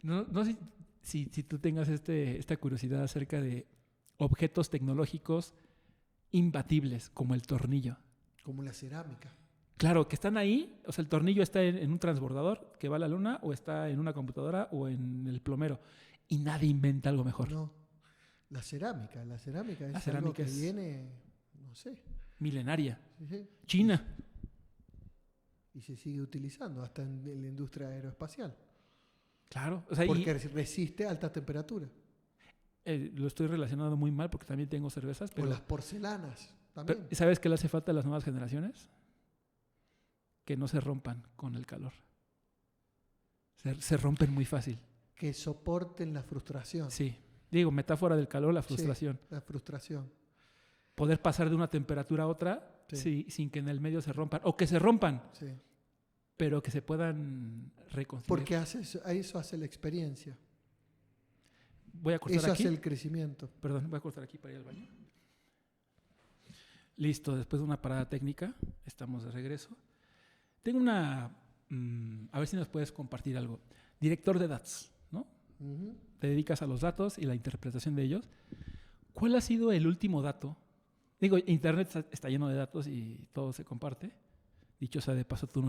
No sé si tú tengas esta curiosidad acerca de objetos tecnológicos imbatibles, como el tornillo. Como la cerámica. Claro, que están ahí, o sea, el tornillo está en un transbordador que va a la luna, o está en una computadora o en el plomero, y nadie inventa algo mejor. No. La cerámica es La algo cerámica que es viene, no sé. milenaria. Sí. China. Y se sigue utilizando hasta en la industria aeroespacial. Claro. O sea, Porque resiste alta temperatura. lo estoy relacionando muy mal porque también tengo cervezas. O Pero, las porcelanas también. ¿sabes qué le hace falta a las nuevas generaciones? Que no se rompan con el calor. Se rompen muy fácil. Que soporten la frustración. Sí. Digo, metáfora del calor, la frustración. Sí, la frustración. Poder pasar de una temperatura a otra sin que en el medio se rompan. O que se rompan, Sí. pero que se puedan reconstruir. Porque eso hace la experiencia. Voy a cortar Eso aquí. hace el crecimiento. Perdón, voy a cortar aquí para ir al baño. Listo, después de una parada técnica, estamos de regreso. Tengo a ver si nos puedes compartir algo. Director de datos, ¿no? Uh-huh. Te dedicas a los datos y la interpretación de ellos. ¿Cuál ha sido el último dato? Digo, Internet está lleno de datos y todo se comparte. Dicho sea de paso, tú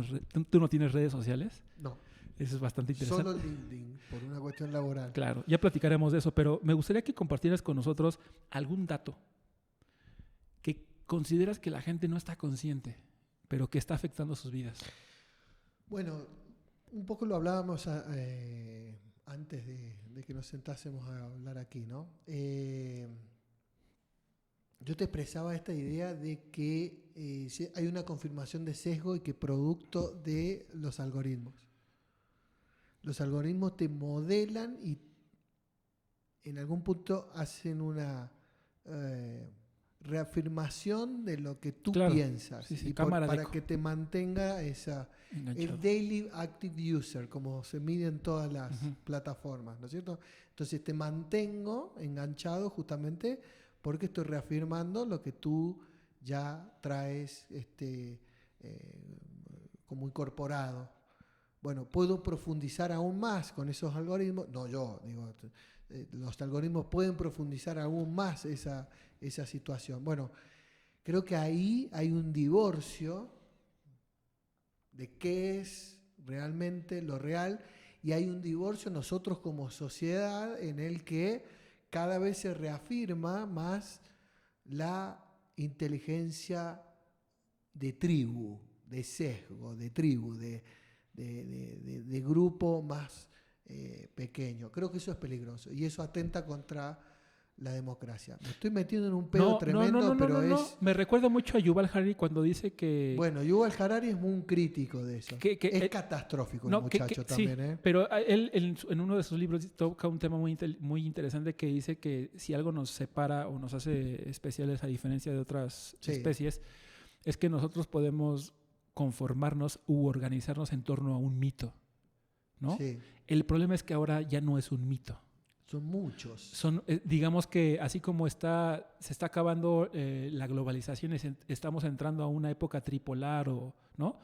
no tienes redes sociales. No. Eso es bastante interesante. Solo LinkedIn, por una cuestión laboral. Claro, ya platicaremos de eso, pero me gustaría que compartieras con nosotros algún dato que consideras que la gente no está consciente, pero que está afectando sus vidas. Bueno, un poco lo hablábamos antes de que nos sentásemos a hablar aquí, ¿no? Yo te expresaba esta idea de que hay una confirmación de sesgo y que producto de los algoritmos. Los algoritmos te modelan y en algún punto hacen una reafirmación de lo que tú piensas. Sí, y para que te mantenga el daily active user, como se mide en todas las plataformas, ¿no es cierto? Entonces te mantengo enganchado justamente porque estoy reafirmando lo que tú ya traes como incorporado. Bueno, ¿puedo profundizar aún más con esos algoritmos? No, yo digo, los algoritmos pueden profundizar aún más esa situación. Bueno, creo que ahí hay un divorcio de qué es realmente lo real, y hay un divorcio nosotros como sociedad en el que cada vez se reafirma más la inteligencia de tribu, de sesgo, de tribu, de grupo más pequeño. Creo que eso es peligroso y eso atenta contra la democracia. Me estoy metiendo en un pedo tremendo, pero es... Me recuerda mucho a Yuval Harari cuando dice que... Bueno, Yuval Harari es muy crítico de eso. Es catastrófico el muchacho también. Sí, pero él en uno de sus libros toca un tema muy interesante que dice que si algo nos separa o nos hace especiales a diferencia de otras especies, es que nosotros podemos conformarnos u organizarnos en torno a un mito, ¿no? Sí. El problema es que ahora ya no es un mito. Son muchos. Digamos que así como se está acabando la globalización, estamos entrando a una época tripolar, ¿no?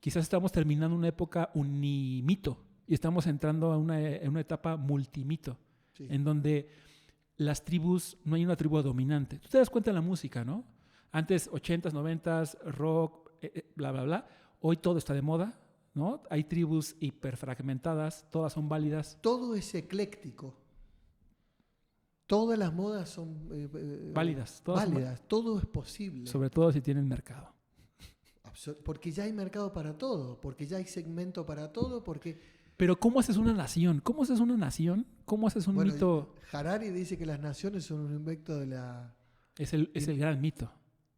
Quizás estamos terminando una época unimito y estamos entrando a una etapa multimito, en donde las tribus, no hay una tribu dominante. Tú te das cuenta en la música, ¿no? Antes, 80s, 90s, rock, bla, bla, bla. Hoy todo está de moda, ¿no? Hay tribus hiperfragmentadas, todas son válidas. Todo es ecléctico. Todas las modas son válidas. Todo es posible. Sobre todo si tienen mercado. Porque ya hay mercado para todo, porque ya hay segmento para todo, porque... Pero ¿cómo haces una nación? ¿Cómo haces una nación? ¿Cómo haces un mito? Harari dice que las naciones son un invento de la... Es el gran mito.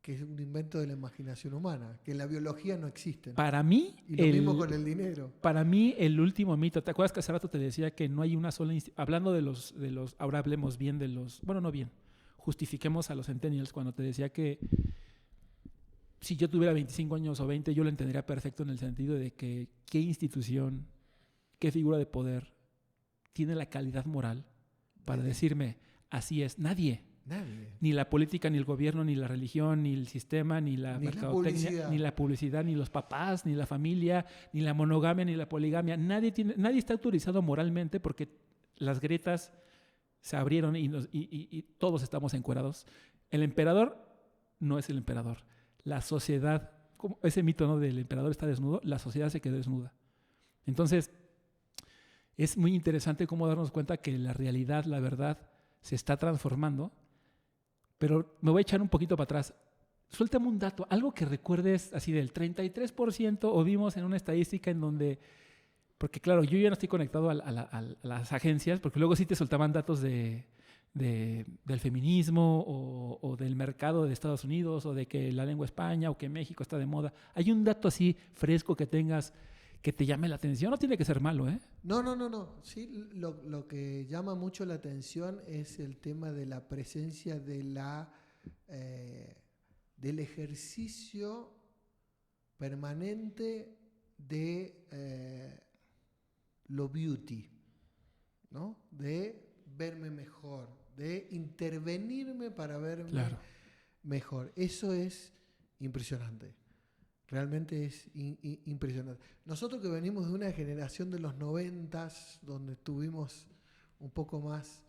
Que es un invento de la imaginación humana, que en la biología no existen. Para mí... Y lo mismo con el dinero. Para mí, el último mito... ¿Te acuerdas que hace rato te decía que no hay una sola... Hablando de los... Ahora hablemos bien de los... Bueno, no bien. Justifiquemos a los centennials cuando te decía que si yo tuviera 25 años o 20, yo lo entendería perfecto en el sentido de que qué institución, qué figura de poder tiene la calidad moral para decirme así es. Nadie. Ni la política, ni el gobierno, ni la religión, ni el sistema, ni la mercadotecnia, ni la publicidad, ni los papás, ni la familia, ni la monogamia, ni la poligamia. Nadie está autorizado moralmente porque las grietas se abrieron y todos estamos encuerados. El emperador no es el emperador. La sociedad, ese mito, ¿no?, del emperador está desnudo, la sociedad se quedó desnuda. Entonces, es muy interesante cómo darnos cuenta que la realidad, la verdad, se está transformando. Pero me voy a echar un poquito para atrás. Suéltame un dato, algo que recuerdes así del 33%, o vimos en una estadística en donde, porque claro, yo ya no estoy conectado a las agencias, porque luego sí te soltaban datos del feminismo o del mercado de Estados Unidos o de que la lengua España o que México está de moda. ¿Hay un dato así fresco que tengas que te llame la atención? No tiene que ser malo, ¿eh? No. Sí, lo que llama mucho la atención es el tema de la presencia del ejercicio permanente de lo beauty, ¿no? De verme mejor, de intervenirme para verme mejor. Eso es impresionante. Realmente es impresionante. Nosotros que venimos de una generación de los 90s, donde estuvimos un poco más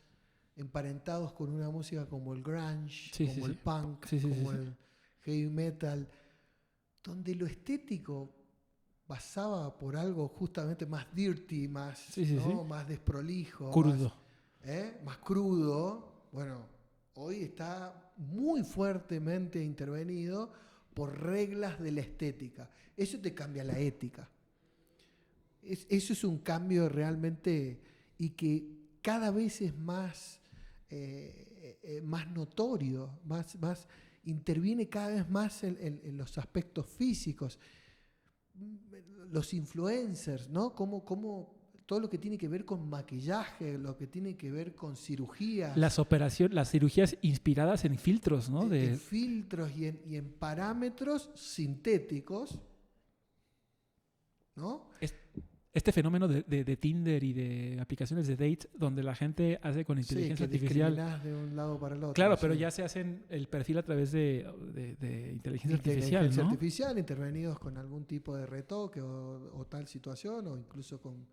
emparentados con una música como el grunge, como el punk, como el heavy metal, donde lo estético pasaba por algo justamente más dirty, más desprolijo, crudo. Más crudo. Bueno, hoy está muy fuertemente intervenido por reglas de la estética. Eso te cambia la ética. Eso es un cambio realmente y que cada vez es más notorio, más interviene cada vez más en los aspectos físicos. Los influencers, ¿no? Como todo lo que tiene que ver con maquillaje, lo que tiene que ver con cirugías. Las cirugías inspiradas en filtros, ¿no? En filtros y en parámetros sintéticos, ¿no? Este fenómeno de Tinder y de aplicaciones de dates donde la gente hace con inteligencia artificial. De un lado para el otro. Claro, pero ya se hacen el perfil a través de inteligencia artificial, inteligencia ¿no? artificial, intervenidos con algún tipo de retoque o tal situación, o incluso con...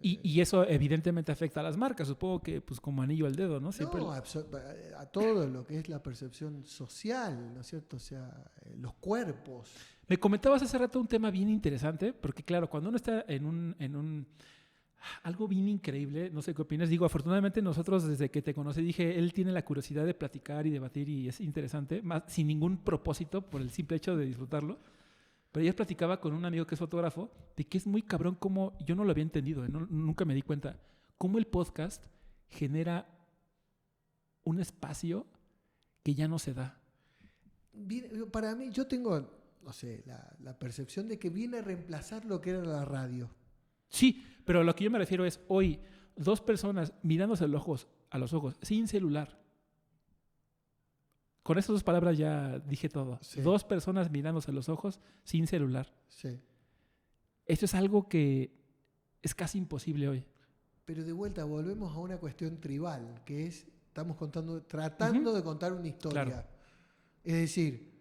Y eso evidentemente afecta a las marcas, supongo que pues como anillo al dedo, ¿no? Siempre No, a todo lo que es la percepción social, ¿no es cierto? O sea, los cuerpos. Me comentabas hace rato un tema bien interesante, porque claro, cuando uno está algo bien increíble, no sé qué opinas. Digo, afortunadamente nosotros desde que te conocí dije, él tiene la curiosidad de platicar y debatir y es interesante, más sin ningún propósito, por el simple hecho de disfrutarlo. Pero ayer platicaba con un amigo que es fotógrafo de que es muy cabrón como, yo no lo había entendido, nunca me di cuenta, cómo el podcast genera un espacio que ya no se da. Para mí, yo tengo, no sé, la percepción de que viene a reemplazar lo que era la radio. Sí, pero lo que yo me refiero es hoy, dos personas mirándose a los ojos, sin celular. Con esas dos palabras ya dije todo. Sí. Dos personas mirándose a los ojos sin celular. Sí. Esto es algo que es casi imposible hoy. Pero de vuelta volvemos a una cuestión tribal, que es, estamos tratando de contar una historia. Claro. Es decir,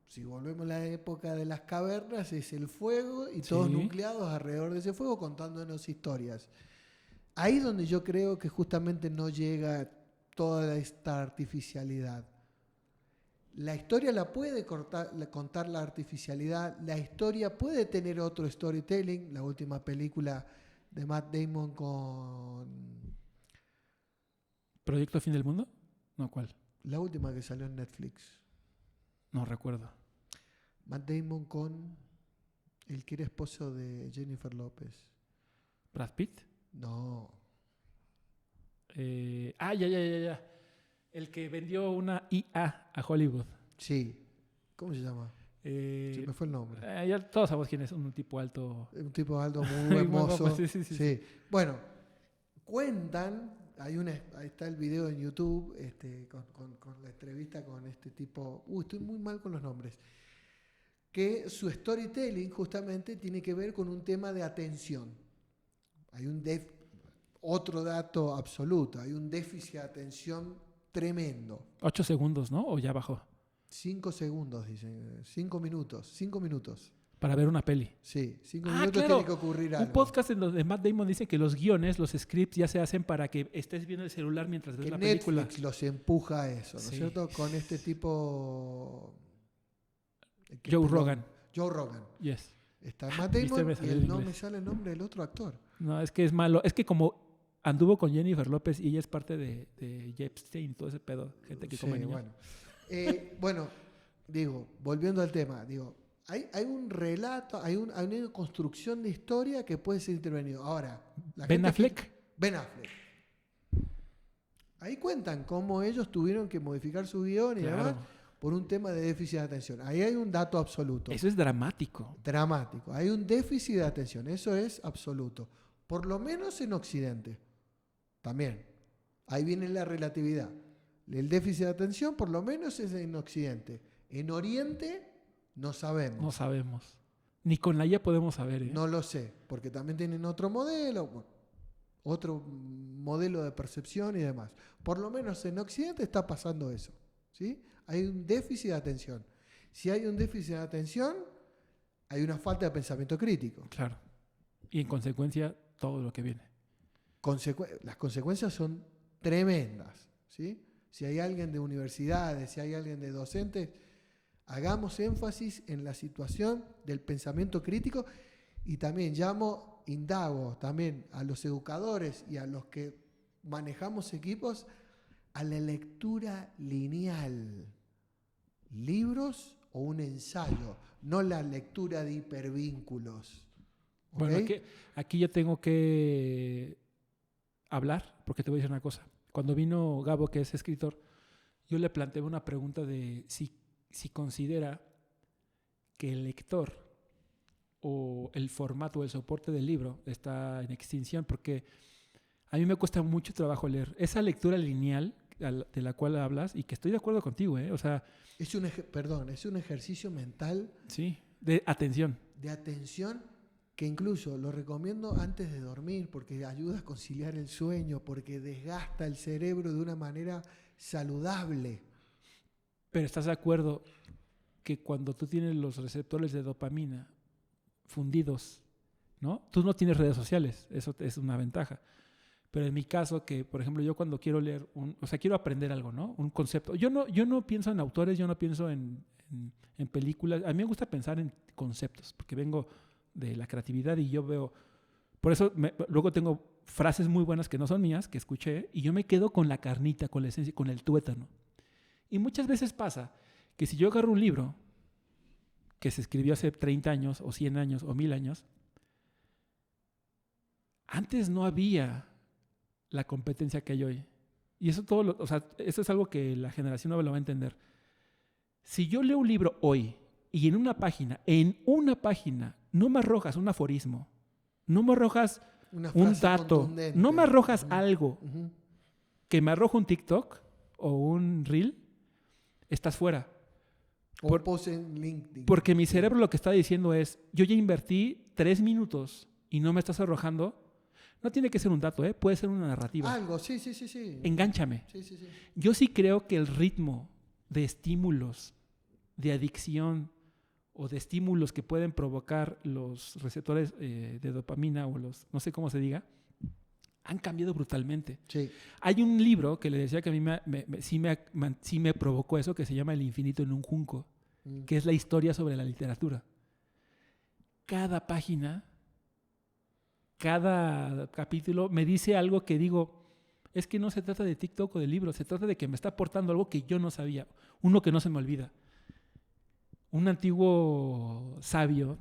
si volvemos a la época de las cavernas, es el fuego y todos nucleados alrededor de ese fuego contándonos historias. Ahí es donde yo creo que justamente no llega toda esta artificialidad. La historia la puede contar la artificialidad, la historia puede tener otro storytelling. La última película de Matt Damon con... ¿Proyecto Fin del Mundo? No, ¿cuál? La última que salió en Netflix. No recuerdo. Matt Damon con el que era esposo de Jennifer López. ¿Brad Pitt? No. Ya. El que vendió una IA a Hollywood. Sí. ¿Cómo se llama? Se me fue el nombre. Ya todos sabemos quién es, un tipo alto. Un tipo alto, muy hermoso. Sí. Bueno, cuentan, ahí está el video en YouTube con la entrevista con este tipo. Estoy muy mal con los nombres. Que su storytelling justamente tiene que ver con un tema de atención. Hay otro dato absoluto, hay un déficit de atención tremendo. 8 segundos, ¿no? ¿O ya bajó? 5 segundos, dicen. 5 minutos. Para ver una peli. Sí, 5 minutos claro. tiene que ocurrir algo. Un podcast en donde Matt Damon dice que los guiones, los scripts ya se hacen para que estés viendo el celular mientras ves que la Netflix película. los empuja a eso, ¿no es Sí. cierto? Con este tipo... Joe Rogan. Joe Rogan. Yes. Está Matt Damon Me salió y en no inglés. me sale el nombre del otro actor. No, es que es malo. Es que como anduvo con Jennifer López y ella es parte de Epstein, todo ese pedo, gente que come niños. Bueno, digo, volviendo al tema, hay un relato, hay una construcción de historia que puede ser intervenido. Ahora, Ben Affleck. Ahí cuentan cómo ellos tuvieron que modificar su guión y demás por un tema de déficit de atención. Ahí hay un dato absoluto. Eso es dramático. Dramático. Hay un déficit de atención, eso es absoluto. Por lo menos en Occidente. También. Ahí viene la relatividad. El déficit de atención por lo menos es en Occidente. En Oriente no sabemos. No sabemos. Ni con la IA podemos saber. No lo sé, porque también tienen otro modelo de percepción y demás. Por lo menos en Occidente está pasando eso. ¿Sí? Hay un déficit de atención. Si hay un déficit de atención, hay una falta de pensamiento crítico. Claro. Y en consecuencia, todo lo que viene. Las consecuencias son tremendas. ¿Sí? Si hay alguien de universidades, si hay alguien de docentes, hagamos énfasis en la situación del pensamiento crítico y también indago también a los educadores y a los que manejamos equipos a la lectura lineal. Libros o un ensayo, no la lectura de hipervínculos. ¿Okay? Bueno, aquí yo tengo que hablar, porque te voy a decir una cosa. Cuando vino Gabo, que es escritor, yo le planteé una pregunta de si considera que el lector o el formato o el soporte del libro está en extinción, porque a mí me cuesta mucho trabajo leer. Esa lectura lineal de la cual hablas, y que estoy de acuerdo contigo, o sea... Es un ejercicio mental... Sí, de atención. De atención, que incluso lo recomiendo antes de dormir, porque ayuda a conciliar el sueño, porque desgasta el cerebro de una manera saludable. Pero ¿estás de acuerdo que cuando tú tienes los receptores de dopamina fundidos ¿no? Tú no tienes redes sociales, eso es una ventaja. Pero en mi caso, que por ejemplo yo cuando quiero leer, quiero aprender algo, ¿no? Un concepto. Yo no pienso en autores, yo no pienso en películas. A mí me gusta pensar en conceptos, porque vengo de la creatividad y yo veo... Por eso luego tengo frases muy buenas que no son mías, que escuché, y yo me quedo con la carnita, con la esencia, con el tuétano. Y muchas veces pasa que si yo agarro un libro que se escribió hace 30 años, o 100 años, o 1000 años, antes no había la competencia que hay hoy. Y eso eso es algo que la generación nueva lo va a entender. Si yo leo un libro hoy y en una página, no me arrojas un aforismo, no me arrojas un dato, no me arrojas algo que me arroja un TikTok o un Reel, estás fuera. O un post en LinkedIn. Porque mi cerebro lo que está diciendo es, yo ya invertí 3 minutos y no me estás arrojando. No tiene que ser un dato, puede ser una narrativa. Algo, sí. Engánchame. Sí. Yo sí creo que el ritmo de estímulos, de adicción o de estímulos que pueden provocar los receptores de dopamina o no sé cómo se diga, han cambiado brutalmente. Sí. Hay un libro que le decía que a mí sí me provocó eso, que se llama El infinito en un junco, que es la historia sobre la literatura. Cada página, cada capítulo me dice algo que digo, es que no se trata de TikTok o de libros, se trata de que me está aportando algo que yo no sabía, uno que no se me olvida. Un antiguo sabio,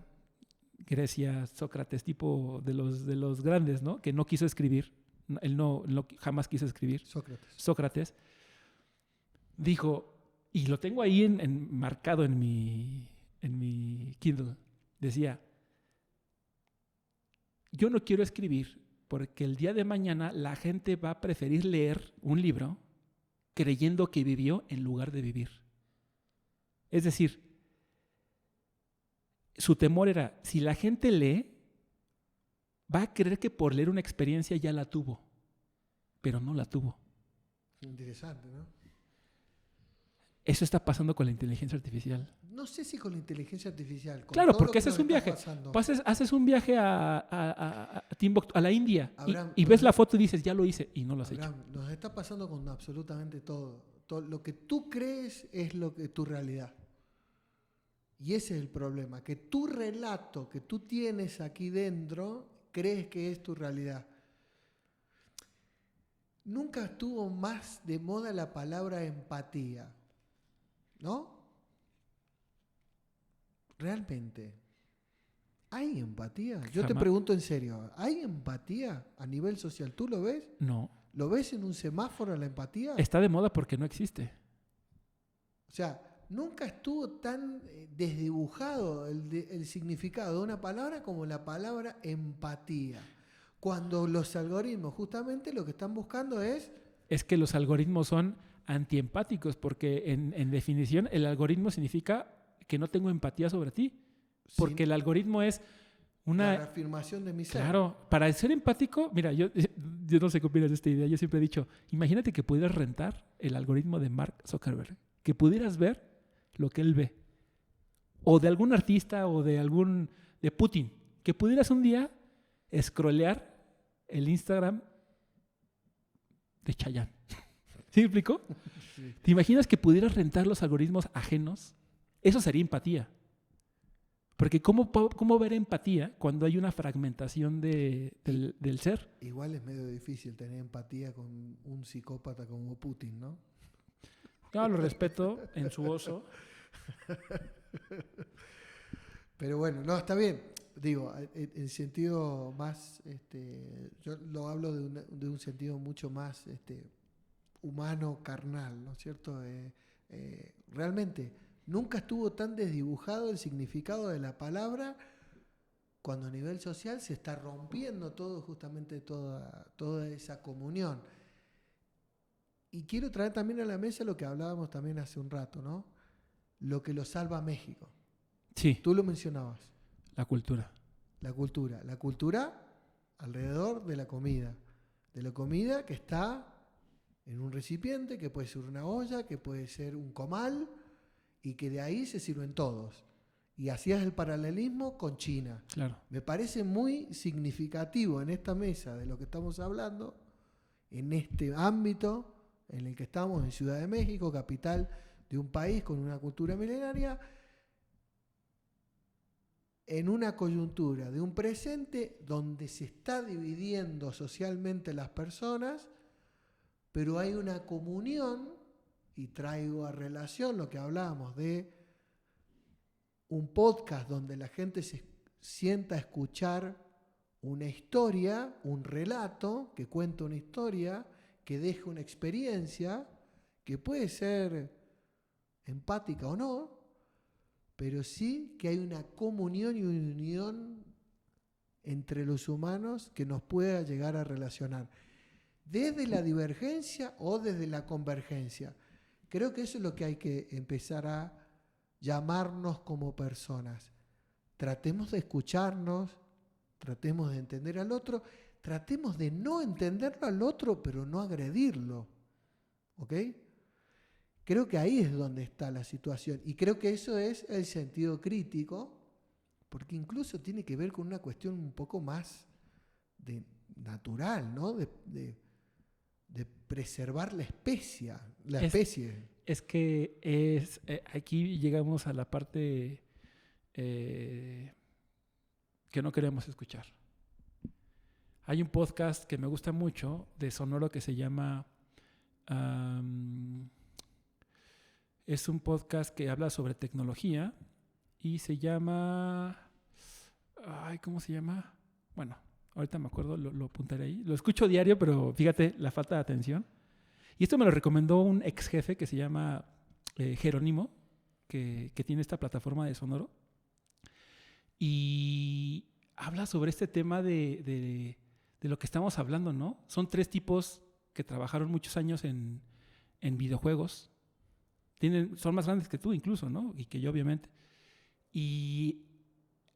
Grecia, Sócrates, tipo de los grandes, ¿no? Que no quiso escribir, él jamás quiso escribir. Sócrates dijo, y lo tengo ahí marcado en mi Kindle, decía, yo no quiero escribir porque el día de mañana la gente va a preferir leer un libro creyendo que vivió en lugar de vivir. Es decir, su temor era, si la gente lee, va a creer que por leer una experiencia ya la tuvo, pero no la tuvo. Interesante, ¿no? Eso está pasando con la inteligencia artificial. No sé si con la inteligencia artificial. Claro, porque haces un viaje. Haces un viaje a Timbuktu, a la India, Abraham, y ves la foto y dices, ya lo hice, y no lo has hecho. Nos está pasando con absolutamente todo. Lo que tú crees es tu realidad. Y ese es el problema, que tu relato que tú tienes aquí dentro, crees que es tu realidad. Nunca estuvo más de moda la palabra empatía, ¿no? Realmente, ¿hay empatía? Yo te pregunto en serio, ¿hay empatía a nivel social? ¿Tú lo ves? No. ¿Lo ves en un semáforo la empatía? Está de moda porque no existe. O sea, nunca estuvo tan desdibujado el significado de una palabra como la palabra empatía. Cuando los algoritmos justamente lo que están buscando es... Es que los algoritmos son antiempáticos porque en definición el algoritmo significa que no tengo empatía sobre ti. Porque el algoritmo es una... La reafirmación de mi ser. Claro, para ser empático, mira, yo no sé qué opinas de esta idea, yo siempre he dicho, imagínate que pudieras rentar el algoritmo de Mark Zuckerberg, que pudieras ver lo que él ve, o de algún artista o de Putin, que pudieras un día scrollear el Instagram de Chayanne. ¿Sí me explico? Sí. ¿Te imaginas que pudieras rentar los algoritmos ajenos? Eso sería empatía. Porque ¿cómo ver empatía cuando hay una fragmentación del ser? Igual es medio difícil tener empatía con un psicópata como Putin, ¿no? No, lo respeto en su oso. Pero bueno, no, está bien. Digo, en sentido más, yo lo hablo de un sentido mucho más humano, carnal, ¿no es cierto? Realmente, nunca estuvo tan desdibujado el significado de la palabra cuando a nivel social se está rompiendo todo, justamente toda esa comunión. Y quiero traer también a la mesa lo que hablábamos también hace un rato, ¿no? Lo que lo salva a México. Sí. Tú lo mencionabas. La cultura. La cultura alrededor de la comida. De la comida que está en un recipiente, que puede ser una olla, que puede ser un comal, y que de ahí se sirven todos. Y hacías el paralelismo con China. Claro. Me parece muy significativo en esta mesa de lo que estamos hablando, en este ámbito en el que estamos en Ciudad de México, capital de un país con una cultura milenaria, en una coyuntura de un presente donde se está dividiendo socialmente las personas, pero hay una comunión, y traigo a relación lo que hablábamos de un podcast donde la gente se sienta a escuchar una historia, un relato que cuenta una historia, que deja una experiencia, que puede ser empática o no, pero sí que hay una comunión y una unión entre los humanos que nos pueda llegar a relacionar, desde la divergencia o desde la convergencia. Creo que eso es lo que hay que empezar a llamarnos como personas. Tratemos de escucharnos, tratemos de entender al otro, tratemos de no entenderlo al otro, pero no agredirlo. ¿Ok? Creo que ahí es donde está la situación. Y creo que eso es el sentido crítico, porque incluso tiene que ver con una cuestión un poco más natural, ¿no? De preservar la especie. Es que aquí llegamos a la parte que no queremos escuchar. Hay un podcast que me gusta mucho de Sonoro que se llama... es un podcast que habla sobre tecnología y se llama... ¿cómo se llama? Bueno, ahorita me acuerdo, lo apuntaré ahí. Lo escucho diario, pero fíjate la falta de atención. Y esto me lo recomendó un ex jefe que se llama Jerónimo, que tiene esta plataforma de Sonoro. Y habla sobre este tema de lo que estamos hablando, ¿no? Son 3 tipos que trabajaron muchos años en videojuegos. Son más grandes que tú incluso, ¿no? Y que yo, obviamente. Y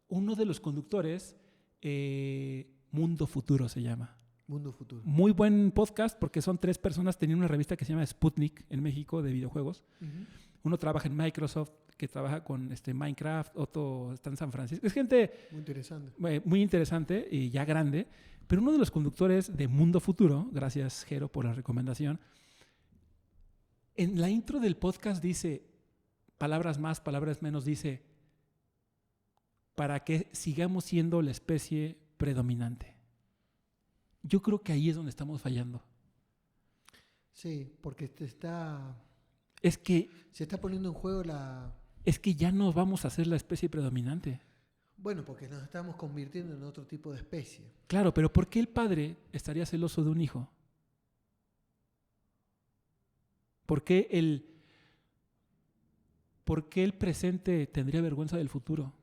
uno de los conductores, Mundo Futuro se llama. Mundo Futuro. Muy buen podcast porque son 3 personas. Tenía una revista que se llama Sputnik en México de videojuegos. Uh-huh. Uno trabaja en Microsoft, que trabaja con Minecraft. Otro está en San Francisco. Es gente muy interesante y ya grande. Pero uno de los conductores de Mundo Futuro, gracias Jero por la recomendación, en la intro del podcast dice, palabras más, palabras menos, dice, para que sigamos siendo la especie predominante. Yo creo que ahí es donde estamos fallando. Sí, porque se está poniendo en juego Es que ya no vamos a ser la especie predominante. Bueno, porque nos estamos convirtiendo en otro tipo de especie. Claro, pero ¿por qué el padre estaría celoso de un hijo? ¿Por qué el presente tendría vergüenza del futuro?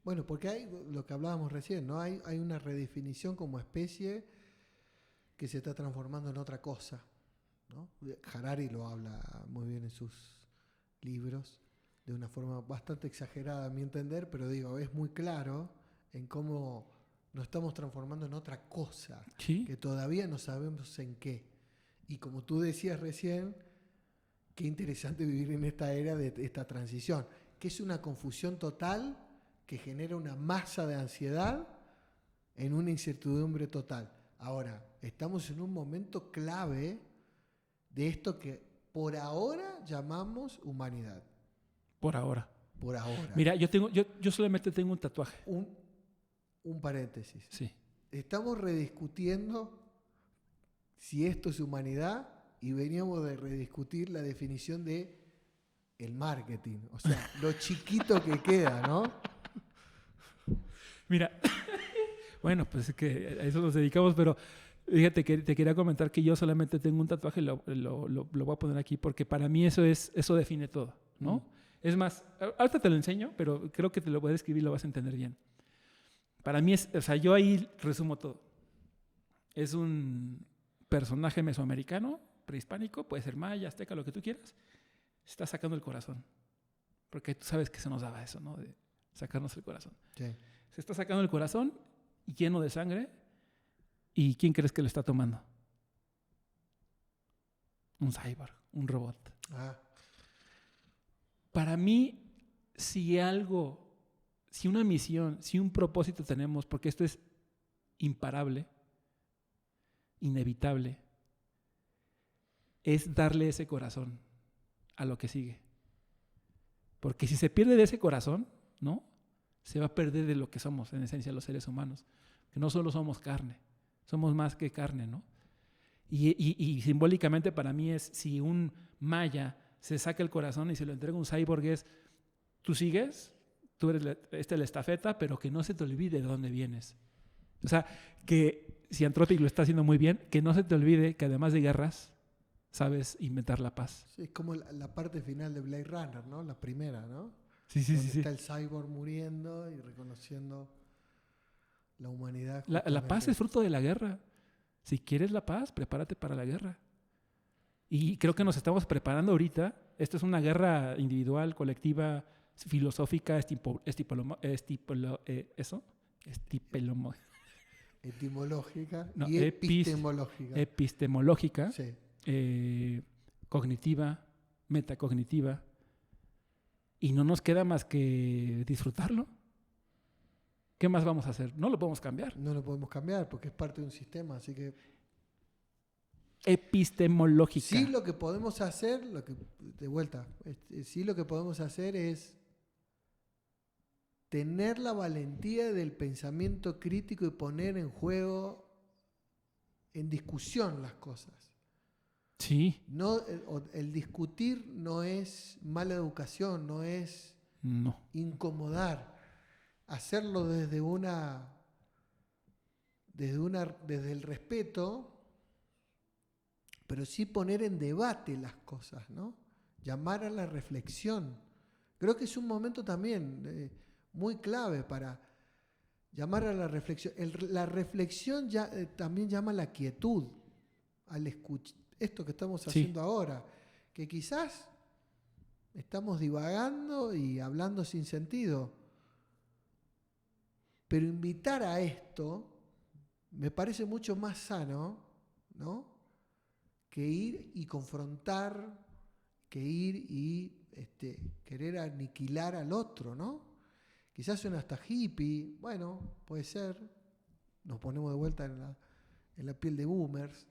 Bueno, porque hay lo que hablábamos recién, ¿no? Hay una redefinición como especie que se está transformando en otra cosa, ¿no? Harari lo habla muy bien en sus libros, de una forma bastante exagerada a mi entender, pero digo, es muy claro en cómo nos estamos transformando en otra cosa, ¿sí? Que todavía no sabemos en qué. Y como tú decías recién, qué interesante vivir en esta era de esta transición, que es una confusión total que genera una masa de ansiedad en una incertidumbre total. Ahora, estamos en un momento clave de esto que por ahora llamamos humanidad. Por ahora. Por ahora. Mira, yo solamente tengo un tatuaje. Un paréntesis. Sí. Estamos rediscutiendo si esto es humanidad y veníamos de rediscutir la definición de el marketing. O sea, lo chiquito que queda, ¿no? Mira, bueno, pues es que a eso nos dedicamos, pero fíjate que te quería comentar que yo solamente tengo un tatuaje, lo voy a poner aquí porque para mí eso define todo, ¿no? Es más, ahorita te lo enseño, pero creo que te lo voy a describir y lo vas a entender bien. Para mí yo ahí resumo todo. Es un personaje mesoamericano, prehispánico, puede ser maya, azteca, lo que tú quieras. Se está sacando el corazón. Porque tú sabes que se nos daba eso, ¿no? De sacarnos el corazón. Sí. Se está sacando el corazón lleno de sangre. ¿Y quién crees que lo está tomando? Un cyborg, un robot. Ah. Para mí, si una misión, si un propósito tenemos, porque esto es imparable, inevitable, es darle ese corazón a lo que sigue. Porque si se pierde de ese corazón, ¿no? Se va a perder de lo que somos, en esencia, los seres humanos. Que no solo somos carne, somos más que carne, ¿no? Y simbólicamente para mí es, si un maya se saca el corazón y se lo entrega a un cyborg, es, tú sigues, tú eres la estafeta, pero que no se te olvide de dónde vienes. O sea, que si Anthropic lo está haciendo muy bien, que no se te olvide que además de guerras, sabes inventar la paz. Sí, es como la parte final de Blade Runner, ¿no? La primera, ¿no? Sí. Está el cyborg muriendo y reconociendo la humanidad. La paz es fruto de la guerra. Si quieres la paz, prepárate para la guerra. Y creo que nos estamos preparando ahorita. Esto es una guerra individual, colectiva, filosófica, etimológica no, y epistemológica. Epistemológica, Sí. Cognitiva, metacognitiva. Y no nos queda más que disfrutarlo. ¿Qué más vamos a hacer? No lo podemos cambiar. No lo podemos cambiar porque es parte de un sistema, así que... Epistemológica. Sí, lo que podemos hacer, de vuelta, sí lo que podemos hacer es tener la valentía del pensamiento crítico y poner en juego, en discusión las cosas. Sí. No, el discutir no es mala educación, no es incomodar. Hacerlo desde el respeto, pero sí poner en debate las cosas, ¿no? Llamar a la reflexión. Creo que es un momento también muy clave para llamar a la reflexión. La reflexión también llama a la quietud, al escuchar esto que estamos haciendo ahora, que quizás estamos divagando y hablando sin sentido. Pero invitar a esto me parece mucho más sano, ¿no? Que ir y confrontar, que ir y querer aniquilar al otro, ¿no? Quizás suena hasta hippie, bueno, puede ser. Nos ponemos de vuelta en la piel de boomers,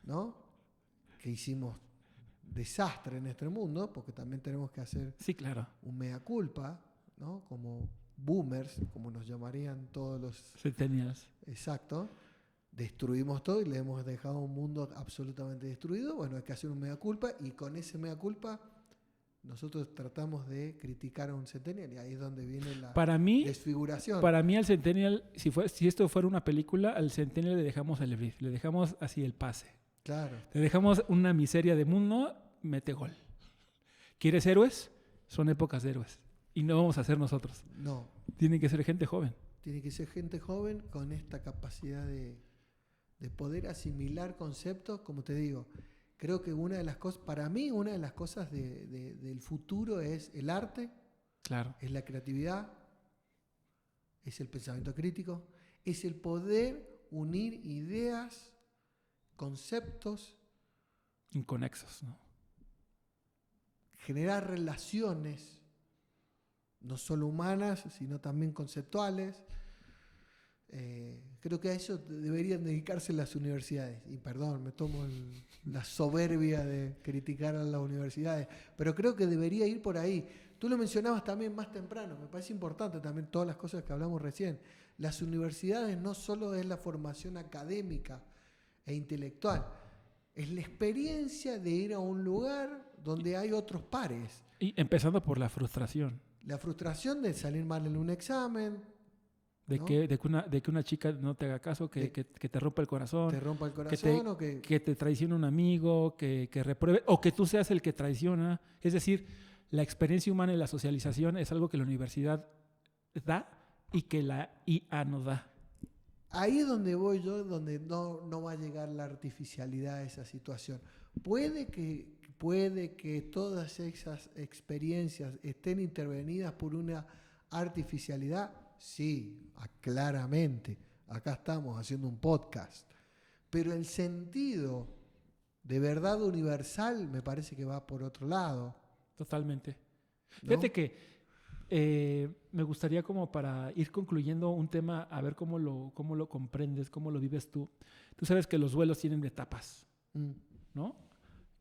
¿no? Que hicimos desastre en este mundo, porque también tenemos que hacer un mea culpa, ¿no? Como boomers, como nos llamarían todos los centennials. Exacto. Destruimos todo y le hemos dejado un mundo absolutamente destruido. Bueno, hay que hacer un mea culpa y con ese mea culpa nosotros tratamos de criticar a un centennial y ahí es donde viene la desfiguración. Para mí al centennial, si esto fuera una película, al centennial le dejamos el brief, le dejamos así el pase. Claro. Le dejamos una miseria de mundo, mete gol. ¿Quieres héroes? Son épocas de héroes. Y no vamos a ser nosotros. No. Tiene que ser gente joven. Tiene que ser gente joven con esta capacidad de poder asimilar conceptos, como te digo. Creo que para mí una de las cosas del futuro es el arte, es la creatividad, es el pensamiento crítico, es el poder unir ideas, conceptos inconexos, ¿no? Generar relaciones no solo humanas, sino también conceptuales. Creo que a eso deberían dedicarse las universidades. Y perdón, me tomo la soberbia de criticar a las universidades, pero creo que debería ir por ahí. Tú lo mencionabas también más temprano, me parece importante también todas las cosas que hablamos recién. Las universidades no solo es la formación académica e intelectual, es la experiencia de ir a un lugar donde hay otros pares. Y empezando por la frustración. La frustración de salir mal en un examen. De que una chica no te haga caso, que te rompa el corazón. Te rompa el corazón que te traicione un amigo, que repruebe, o que tú seas el que traiciona. Es decir, la experiencia humana y la socialización es algo que la universidad da y que la IA no da. Ahí es donde voy yo, donde no va a llegar la artificialidad a esa situación. Puede que todas esas experiencias estén intervenidas por una artificialidad. Sí, claramente. Acá estamos haciendo un podcast. Pero el sentido de verdad universal me parece que va por otro lado. Totalmente. ¿no? Fíjate que me gustaría como para ir concluyendo un tema, a ver cómo lo comprendes, cómo lo vives tú. Tú sabes que los duelos tienen etapas, Mm, ¿no?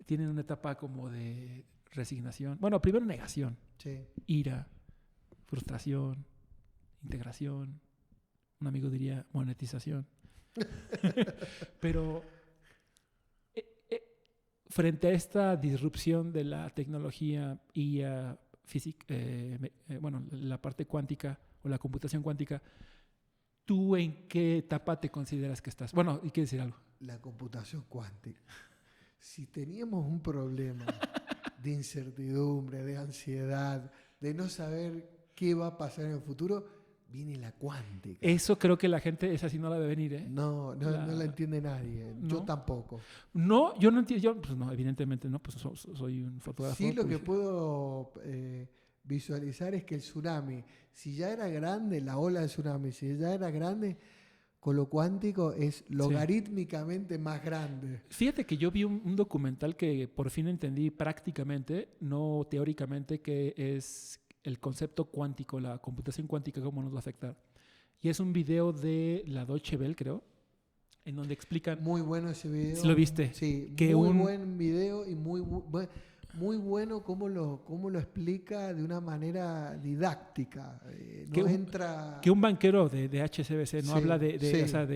Tienen una etapa como de resignación. Bueno, primero negación, sí. ira, frustración, integración. Un amigo diría monetización. Pero frente a esta disrupción de la tecnología y bueno, la parte cuántica o la computación cuántica, ¿tú en qué etapa te consideras que estás? Bueno, y quieres decir algo. La computación cuántica. Si teníamos un problema de incertidumbre, de ansiedad, de no saber qué va a pasar en el futuro, viene la cuántica. Eso creo que la gente, esa sí no la debe venir, ¿eh? No la entiende nadie. ¿No? Yo tampoco. No, yo no entiendo. Yo, pues no, evidentemente no, pues soy un fotógrafo. Sí, lo que puedo visualizar es que el tsunami, si ya era grande, la ola del tsunami, si ya era grande, con lo cuántico es logarítmicamente más grande. Fíjate que yo vi un documental que por fin entendí prácticamente, no teóricamente, que es el concepto cuántico, la computación cuántica, cómo nos va a afectar. Y es un video de la Deutsche Welle, creo, en donde explican... Muy bueno ese video. ¿Sí lo viste? Sí, que muy buen video y muy bueno cómo lo explica de una manera didáctica. Que un banquero de HSBC no habla sí. O sea,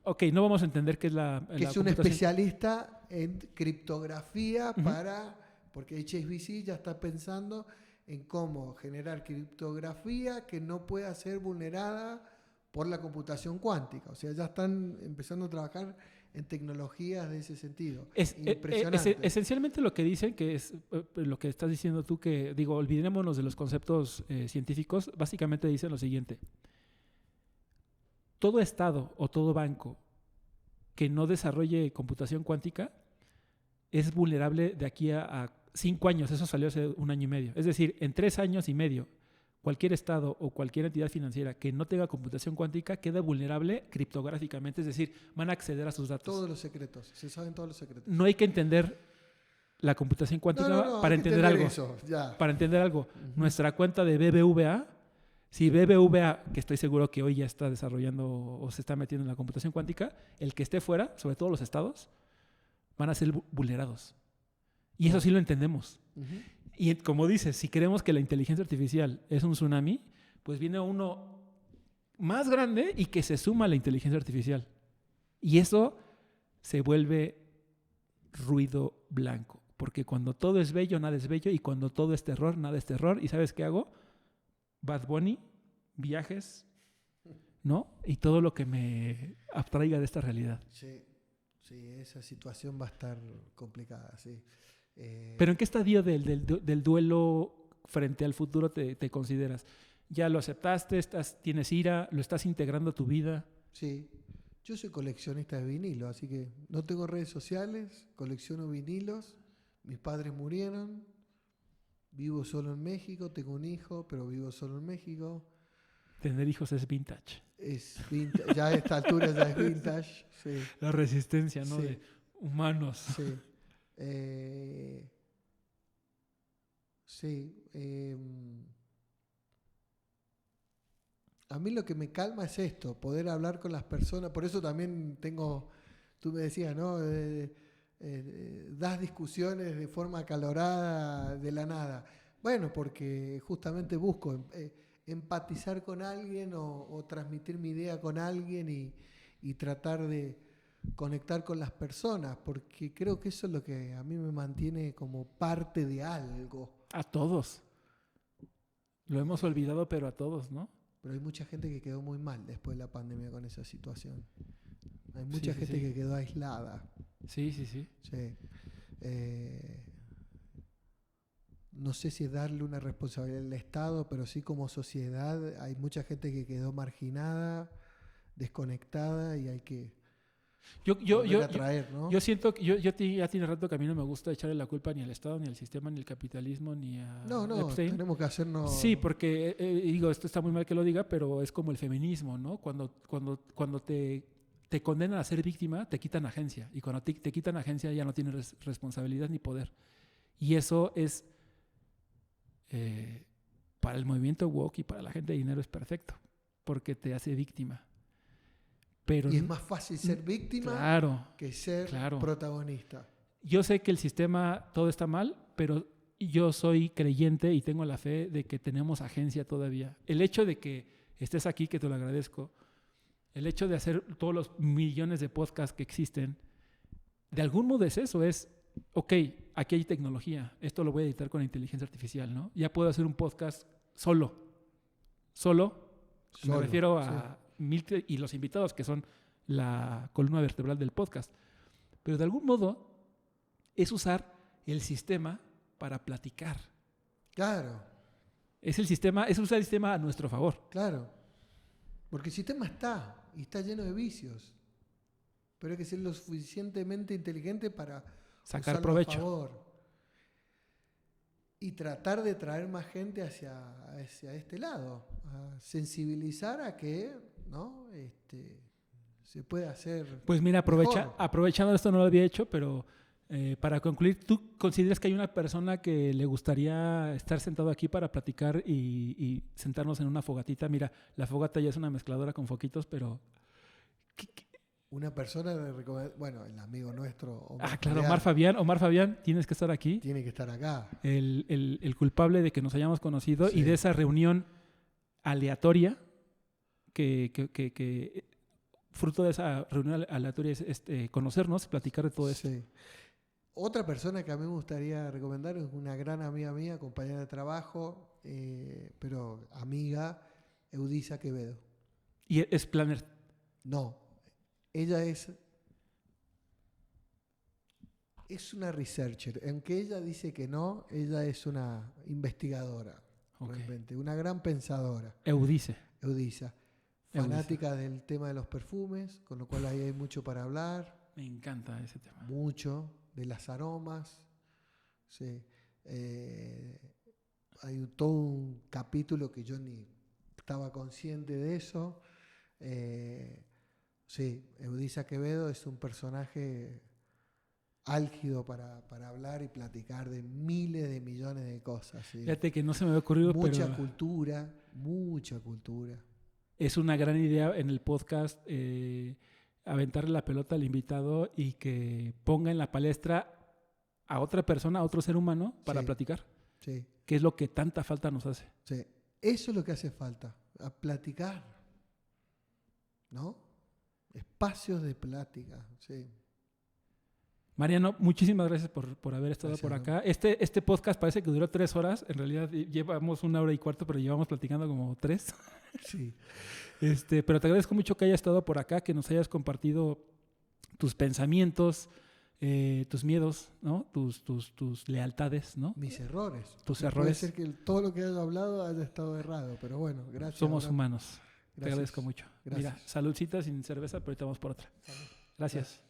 ok, no vamos a entender qué es la que es un especialista en criptografía porque HSBC ya está pensando en cómo generar criptografía que no pueda ser vulnerada por la computación cuántica. O sea, ya están empezando a trabajar en tecnologías de ese sentido. Impresionante. Esencialmente lo que dicen, que es lo que estás diciendo tú, que digo, olvidémonos de los conceptos científicos, básicamente dicen lo siguiente. Todo estado o todo banco que no desarrolle computación cuántica es vulnerable de aquí a 5 años. Eso salió hace 1 año y medio. Es decir, en 3 años y medio, cualquier estado o cualquier entidad financiera que no tenga computación cuántica queda vulnerable criptográficamente, es decir, van a acceder a sus datos. Todos los secretos, se saben todos los secretos. No hay que entender la computación cuántica para entender algo. Eso, ya. Para entender algo. Nuestra cuenta de BBVA, si BBVA, que estoy seguro que hoy ya está desarrollando o se está metiendo en la computación cuántica, el que esté fuera, sobre todo los estados, van a ser vulnerados. Y eso sí lo entendemos. Y como dices, si creemos que la inteligencia artificial es un tsunami, pues viene uno más grande y que se suma a la inteligencia artificial. Y eso se vuelve ruido blanco. Porque cuando todo es bello, nada es bello. Y cuando todo es terror, nada es terror. ¿Y sabes qué hago? Bad Bunny, viajes, ¿no? Y todo lo que me abstraiga de esta realidad. Sí, esa situación va a estar complicada, sí. ¿Pero en qué estadio del duelo frente al futuro te consideras? ¿Ya lo aceptaste? ¿Tienes ira? ¿Lo estás integrando a tu vida? Sí, yo soy coleccionista de vinilos, así que no tengo redes sociales, colecciono vinilos, mis padres murieron, vivo solo en México, tengo un hijo, pero vivo solo en México. Tener hijos es vintage. Es vintage, ya a esta altura ya es vintage. Sí. La resistencia, ¿no? Sí. De humanos. Sí. A mí lo que me calma es esto, poder hablar con las personas. Por eso también tú me decías, ¿no? Das discusiones de forma acalorada de la nada. Bueno, porque justamente busco empatizar con alguien o transmitir mi idea con alguien y tratar de conectar con las personas, porque creo que eso es lo que a mí me mantiene como parte de algo. A todos. Lo hemos olvidado, pero a todos, ¿no? Pero hay mucha gente que quedó muy mal después de la pandemia con esa situación. Hay mucha gente que quedó aislada. Sí. Sí. No sé si es darle una responsabilidad al Estado, pero sí como sociedad hay mucha gente que quedó marginada, desconectada y hay que atraer, ¿no? Yo siento que ya tiene rato que a mí no me gusta echarle la culpa ni al Estado, ni al sistema, ni al capitalismo, ni a Epstein. Tenemos que hacernos... Sí, porque digo, esto está muy mal que lo diga, pero es como el feminismo, ¿no? Cuando te condenan a ser víctima, te quitan agencia. Y cuando te quitan agencia ya no tienes responsabilidad ni poder. Y eso es para el movimiento woke y para la gente de dinero es perfecto, porque te hace víctima. Pero Y es más fácil ser víctima claro, que ser claro. protagonista. Yo sé que el sistema todo está mal, pero yo soy creyente y tengo la fe de que tenemos agencia todavía. El hecho de que estés aquí, que te lo agradezco, el hecho de hacer todos los millones de podcasts que existen, de algún modo es eso, es, ok, aquí hay tecnología, esto lo voy a editar con inteligencia artificial, ¿no? Ya puedo hacer un podcast solo, me refiero a Milton y los invitados, que son la columna vertebral del podcast. Pero de algún modo es usar el sistema para platicar. Claro. Es usar el sistema a nuestro favor. Claro. Porque el sistema está y está lleno de vicios. Pero hay que ser lo suficientemente inteligente para Sacar usarlo provecho. a favor. Y tratar de traer más gente hacia este lado. A sensibilizar a que, ¿no? Se puede hacer. Pues mira, mejor. aprovechando esto no lo había hecho, pero para concluir, ¿tú consideras que hay una persona que le gustaría estar sentado aquí para platicar y sentarnos en una fogatita? Mira, la fogata ya es una mezcladora con foquitos, pero... Una persona, bueno, el amigo nuestro, Omar Fabián, tienes que estar aquí. Tiene que estar acá. El culpable de que nos hayamos conocido Sí. y de esa reunión aleatoria que fruto de esa reunión aleatoria es conocernos y platicar de todo eso. Sí. Otra persona que a mí me gustaría recomendar es una gran amiga mía, compañera de trabajo, pero amiga, Eudisa Quevedo. ¿Y es planner? No, ella es una researcher. Aunque ella dice que no, ella es una investigadora, realmente, una gran pensadora. Eudisa. Fanática del tema de los perfumes, con lo cual ahí hay mucho para hablar. Me encanta ese tema. Mucho, de las aromas. Sí. Hay todo un capítulo que yo ni estaba consciente de eso. Sí, Eudisa Quevedo es un personaje álgido para hablar y platicar de miles de millones de cosas. ¿Sí? Fíjate que no se me había ocurrido, mucha pero cultura. Es una gran idea en el podcast aventarle la pelota al invitado y que ponga en la palestra a otra persona, a otro ser humano para platicar. Sí. Que es lo que tanta falta nos hace. Sí. Eso es lo que hace falta, a platicar, ¿no? Espacios de plática, sí. Mariano, muchísimas gracias por haber estado por acá. ¿No? Este podcast parece que duró 3 horas. En realidad llevamos 1 hora y cuarto, pero llevamos platicando como 3. Sí. Pero te agradezco mucho que hayas estado por acá, que nos hayas compartido tus pensamientos, tus miedos, ¿no? Tus lealtades, ¿no? Mis errores. Tus Puede errores. ser que todo lo que haya hablado haya estado errado, pero bueno, gracias. Somos humanos. Gracias. Te agradezco mucho. Gracias. Mira, saludcita sin cerveza, pero ahorita vamos por otra. Gracias.